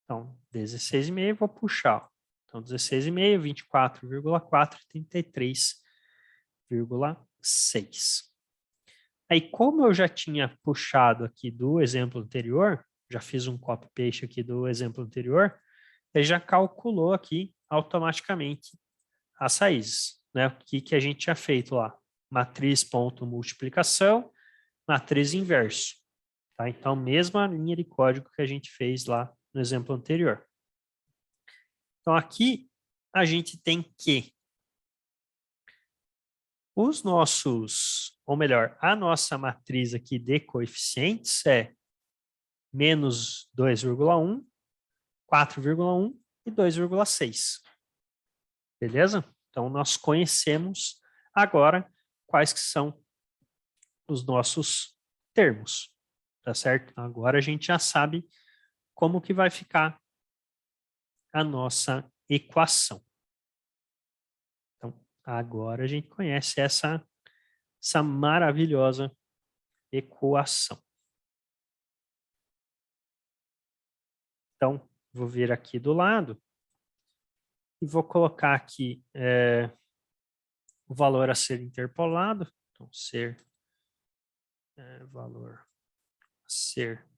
Speaker 1: Então, 16,5, vou puxar. Então, 16,5, 24,4, 33,6. Aí, como eu já tinha puxado aqui do exemplo anterior, já fiz um copy-paste aqui do exemplo anterior, ele já calculou aqui automaticamente as raízes, né? O que a gente tinha feito lá? Matriz ponto multiplicação, matriz inverso. Tá? Então, mesma linha de código que a gente fez lá no exemplo anterior. Então, aqui a gente tem que os nossos, ou melhor, a nossa matriz aqui de coeficientes é menos 2,1, 4,1 e 2,6. Beleza? Então, nós conhecemos agora quais que são os nossos termos, tá certo? Agora a gente já sabe como que vai ficar a nossa equação. Então, agora a gente conhece essa maravilhosa equação. Então, vou vir aqui do lado e vou colocar aqui o valor a ser interpolado. Então, valor a ser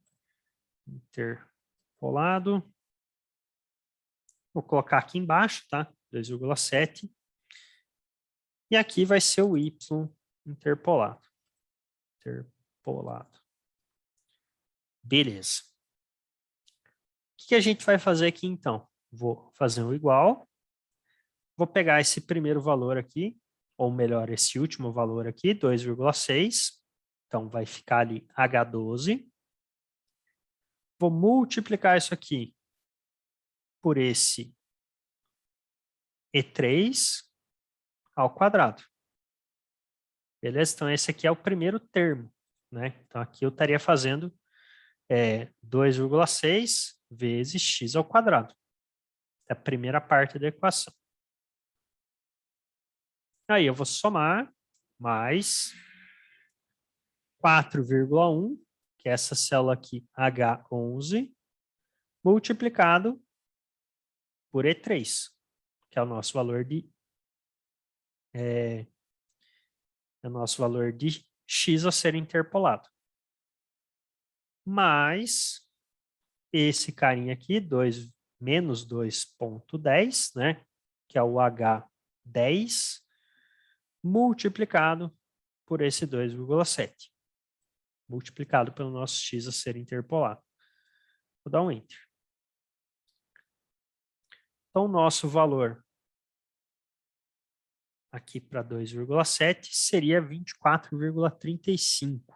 Speaker 1: interpolado. Vou colocar aqui embaixo, tá? 2,7. E aqui vai ser o y interpolado. Interpolado. Beleza. O que a gente vai fazer aqui, então? Vou fazer um igual. Vou pegar esse primeiro valor aqui, ou melhor, esse último valor aqui, 2,6. Então, vai ficar ali H12. Vou multiplicar isso aqui por esse E3 ao quadrado. Beleza? Então, esse aqui é o primeiro termo, né? Então, aqui eu estaria fazendo 2,6 vezes x ao quadrado. É a primeira parte da equação. Aí eu vou somar mais 4,1, que é essa célula aqui, H11, multiplicado por E3, que é o nosso valor de x a ser interpolado. Mais esse carinha aqui, menos 2,10, né? Que é o H10, multiplicado por esse 2,7. Multiplicado pelo nosso x a ser interpolado. Vou dar um Enter. Então, o nosso valor aqui para 2,7 seria 24,35.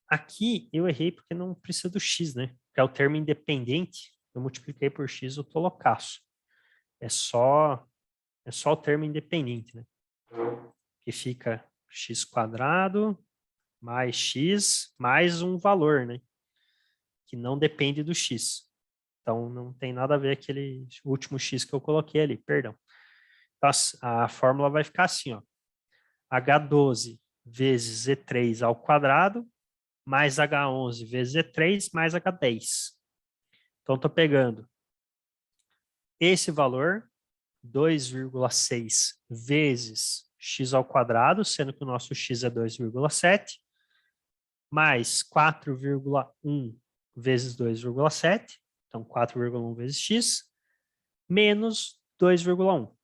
Speaker 1: Aqui eu errei porque não precisa do x, né? Porque é o termo independente, eu multipliquei por x, eu tô loucaço. É só o termo independente, né? Que fica x quadrado mais x mais um valor, né? Que não depende do x. Então, não tem nada a ver aquele último x que eu coloquei ali, perdão. Então, a fórmula vai ficar assim, ó. H12 vezes E3 ao quadrado mais H11 vezes E3 mais H10. Então, estou pegando esse valor, 2,6 vezes x ao quadrado, sendo que o nosso x é 2,7, mais 4,1 vezes 2,7, então 4,1 vezes x, menos 2,1,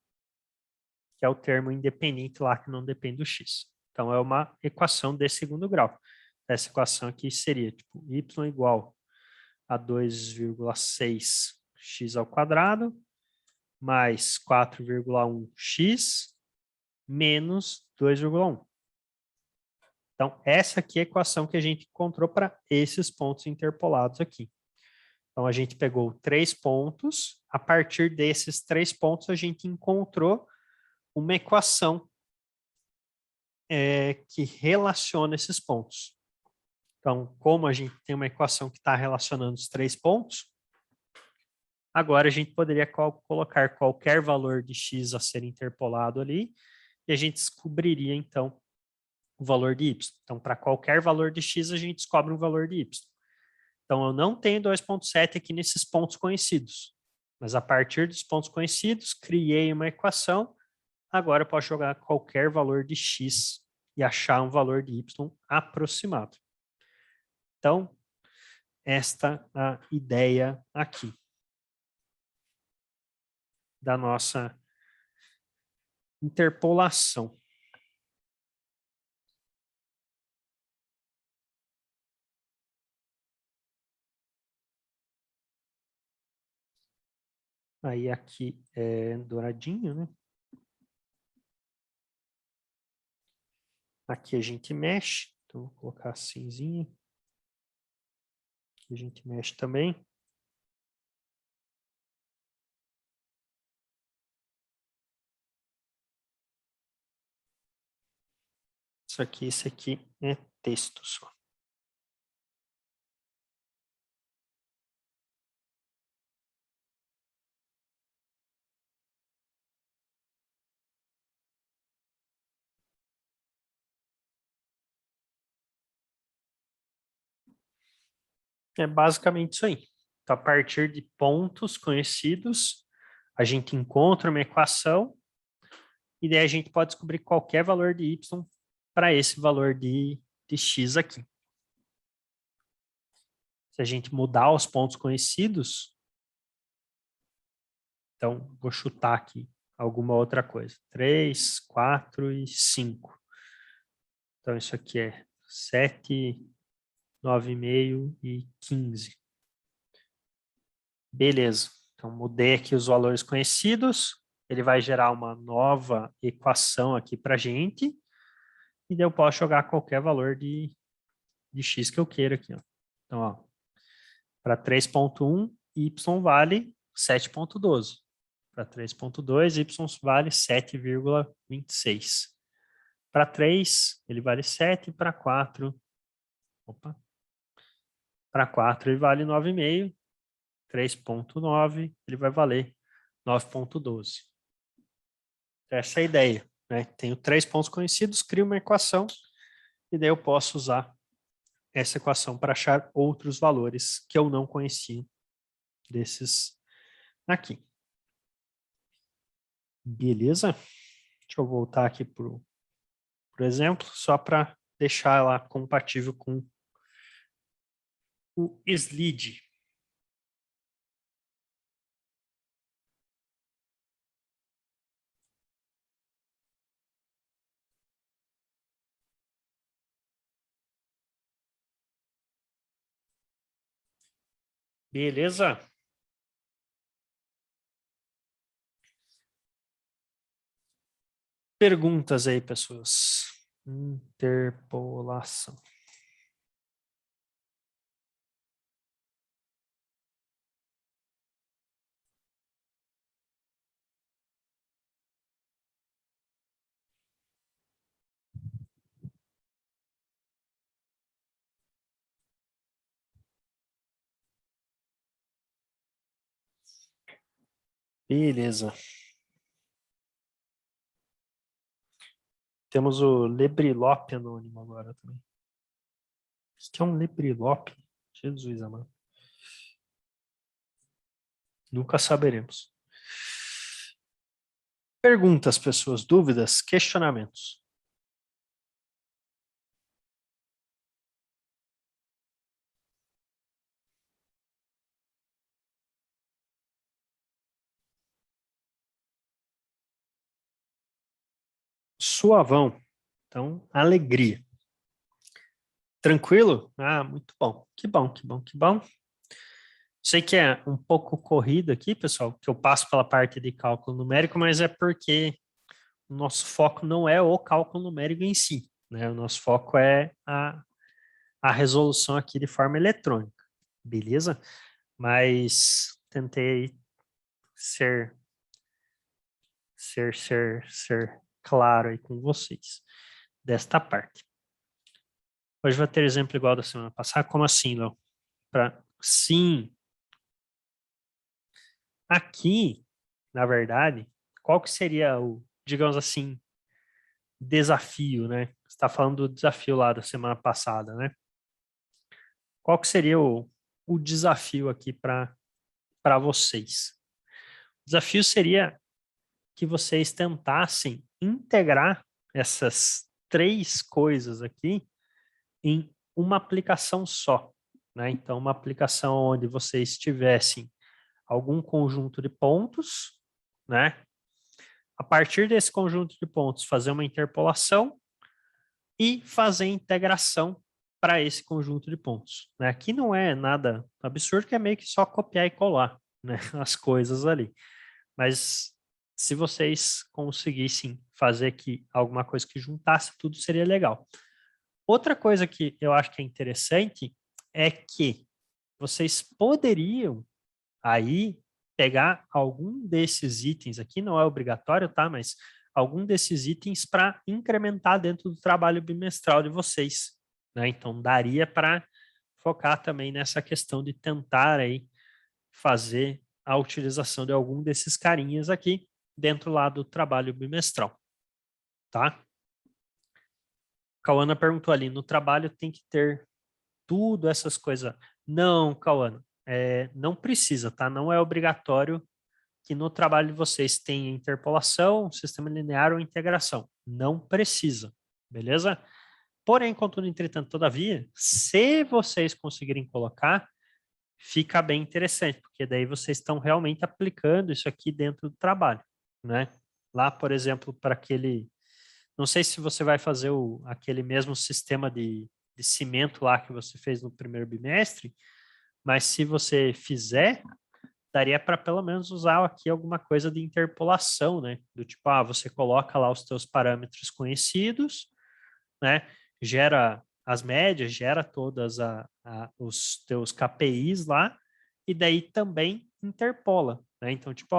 Speaker 1: que é o termo independente lá que não depende do x. Então, é uma equação de segundo grau. Essa equação aqui seria tipo y igual a 2,6 x ao quadrado mais 4,1x menos 2,1. Então, essa aqui é a equação que a gente encontrou para esses pontos interpolados aqui. Então, a gente pegou 3 pontos, a partir desses 3 pontos a gente encontrou uma equação que relaciona esses pontos. Então, como a gente tem uma equação que está relacionando os 3 pontos, agora a gente poderia colocar qualquer valor de x a ser interpolado ali e a gente descobriria, então, o valor de y. Então, para qualquer valor de x, a gente descobre um valor de y. Então, eu não tenho 2,7 aqui nesses pontos conhecidos. Mas a partir dos pontos conhecidos, criei uma equação. Agora eu posso jogar qualquer valor de x e achar um valor de y aproximado. Então, esta é a ideia aqui da nossa interpolação. Aí aqui é douradinho, né? Aqui a gente mexe. Então, vou colocar cinzinha. Aqui a gente mexe também. Esse aqui é texto só. É basicamente isso aí. Então, a partir de pontos conhecidos, a gente encontra uma equação e daí a gente pode descobrir qualquer valor de y para esse valor de x aqui. Se a gente mudar os pontos conhecidos, então vou chutar aqui alguma outra coisa. 3, 4 e 5. Então isso aqui é 7, 9,5 e 15. Beleza. Então mudei aqui os valores conhecidos. Ele vai gerar uma nova equação aqui para a gente. E daí eu posso jogar qualquer valor de x que eu queira aqui. Ó. Então, ó, para 3.1, y vale 7.12. Para 3.2, y vale 7,26. Para 3, ele vale 7. Para 4, para 4 ele vale 9,5. 3.9, ele vai valer 9.12. Essa é a ideia. Né? Tenho 3 pontos conhecidos, crio uma equação, e daí eu posso usar essa equação para achar outros valores que eu não conhecia desses aqui. Beleza? Deixa eu voltar aqui para o exemplo, só para deixar ela compatível com o SLID. Beleza? Perguntas aí, pessoas. Interpolação. Beleza. Temos o Lebrilope anônimo agora também. O que é um Lebrilope? Jesus amado. Nunca saberemos. Perguntas, pessoas, dúvidas, questionamentos. Suavão. Então, alegria. Tranquilo? Ah, muito bom. Que bom, que bom, que bom. Sei que é um pouco corrido aqui, pessoal, que eu passo pela parte de cálculo numérico, mas é porque o nosso foco não é o cálculo numérico em si, né? O nosso foco é a resolução aqui de forma eletrônica, beleza? Mas tentei ser claro aí com vocês desta parte. Hoje vai ter exemplo igual da semana passada. Como assim, Léo? Sim. Aqui, na verdade, qual que seria o, digamos assim, desafio, né? Você está falando do desafio lá da semana passada, né? Qual que seria o desafio aqui para vocês? O desafio seria que vocês tentassem integrar essas 3 coisas aqui em uma aplicação só, né? Então, uma aplicação onde vocês tivessem algum conjunto de pontos, né? A partir desse conjunto de pontos, fazer uma interpolação e fazer integração para esse conjunto de pontos, né? Aqui não é nada absurdo, que é meio que só copiar e colar, né, as coisas ali. Mas se vocês conseguissem fazer aqui alguma coisa que juntasse tudo, seria legal. Outra coisa que eu acho que é interessante é que vocês poderiam aí pegar algum desses itens aqui, não é obrigatório, tá? Mas algum desses itens para incrementar dentro do trabalho bimestral de vocês, né? Então daria para focar também nessa questão de tentar aí fazer a utilização de algum desses carinhas aqui dentro lá do trabalho bimestral, tá? Cauana perguntou ali, no trabalho tem que ter tudo essas coisas. Não, Cauana, não precisa, tá? Não é obrigatório que no trabalho de vocês tenha interpolação, sistema linear ou integração. Não precisa, beleza? Porém, contudo, entretanto, todavia, se vocês conseguirem colocar, fica bem interessante, porque daí vocês estão realmente aplicando isso aqui dentro do trabalho, né? Lá, por exemplo, para aquele... Não sei se você vai fazer aquele mesmo sistema de cimento lá que você fez no primeiro bimestre, mas se você fizer, daria para pelo menos usar aqui alguma coisa de interpolação, né? Do tipo, você coloca lá os teus parâmetros conhecidos, né? Gera as médias, gera todas os teus KPIs lá, e daí também interpola, né? Então, tipo,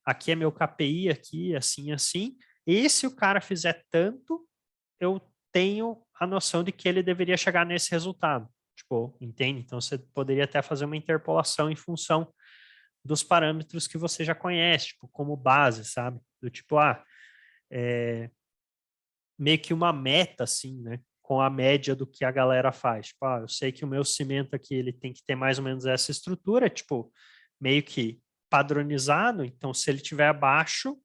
Speaker 1: aqui é meu KPI, aqui, assim, assim, e se o cara fizer tanto, eu tenho a noção de que ele deveria chegar nesse resultado. Tipo, entende? Então, você poderia até fazer uma interpolação em função dos parâmetros que você já conhece, tipo, como base, sabe? Do tipo, meio que uma meta, assim, né? Com a média do que a galera faz. Tipo, eu sei que o meu cimento aqui, ele tem que ter mais ou menos essa estrutura, tipo, meio que padronizado, então se ele tiver abaixo,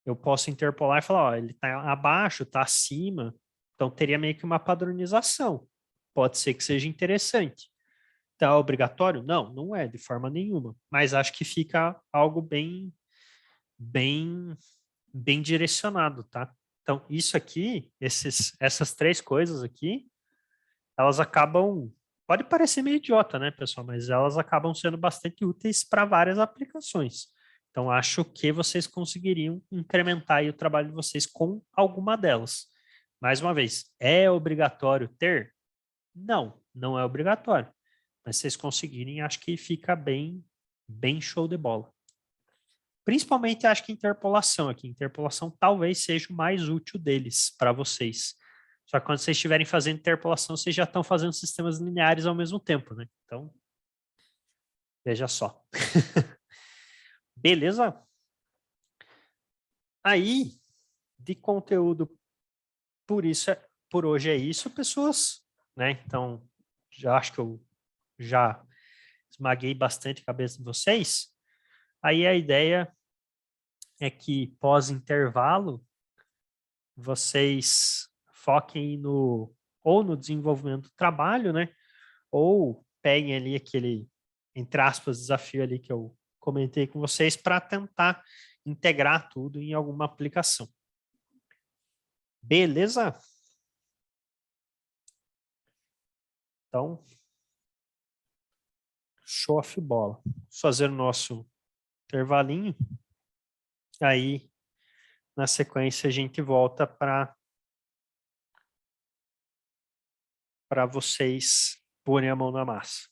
Speaker 1: eu posso interpolar e falar, ele está abaixo, está acima, então teria meio que uma padronização. Pode ser que seja interessante. Então, é obrigatório? Não, não é, de forma nenhuma. Mas acho que fica algo bem, bem direcionado, tá? Então, isso aqui, essas três coisas aqui, elas acabam... Pode parecer meio idiota, né, pessoal? Mas elas acabam sendo bastante úteis para várias aplicações. Então, acho que vocês conseguiriam incrementar aí o trabalho de vocês com alguma delas. Mais uma vez, é obrigatório ter? Não, não é obrigatório. Mas se vocês conseguirem, acho que fica bem show de bola. Principalmente acho que interpolação aqui. Interpolação talvez seja o mais útil deles para vocês. Só que quando vocês estiverem fazendo interpolação, vocês já estão fazendo sistemas lineares ao mesmo tempo, né? Então, veja só. Beleza? Aí, de conteúdo, por hoje é isso, pessoas, né? Então, já acho que eu já esmaguei bastante a cabeça de vocês. Aí a ideia é que pós-intervalo vocês foquem ou no desenvolvimento do trabalho, né? Ou peguem ali aquele, entre aspas, desafio ali que eu comentei com vocês para tentar integrar tudo em alguma aplicação. Beleza? Então, show of bola. Vamos fazer o nosso intervalinho. Aí, na sequência, a gente volta para vocês porem a mão na massa.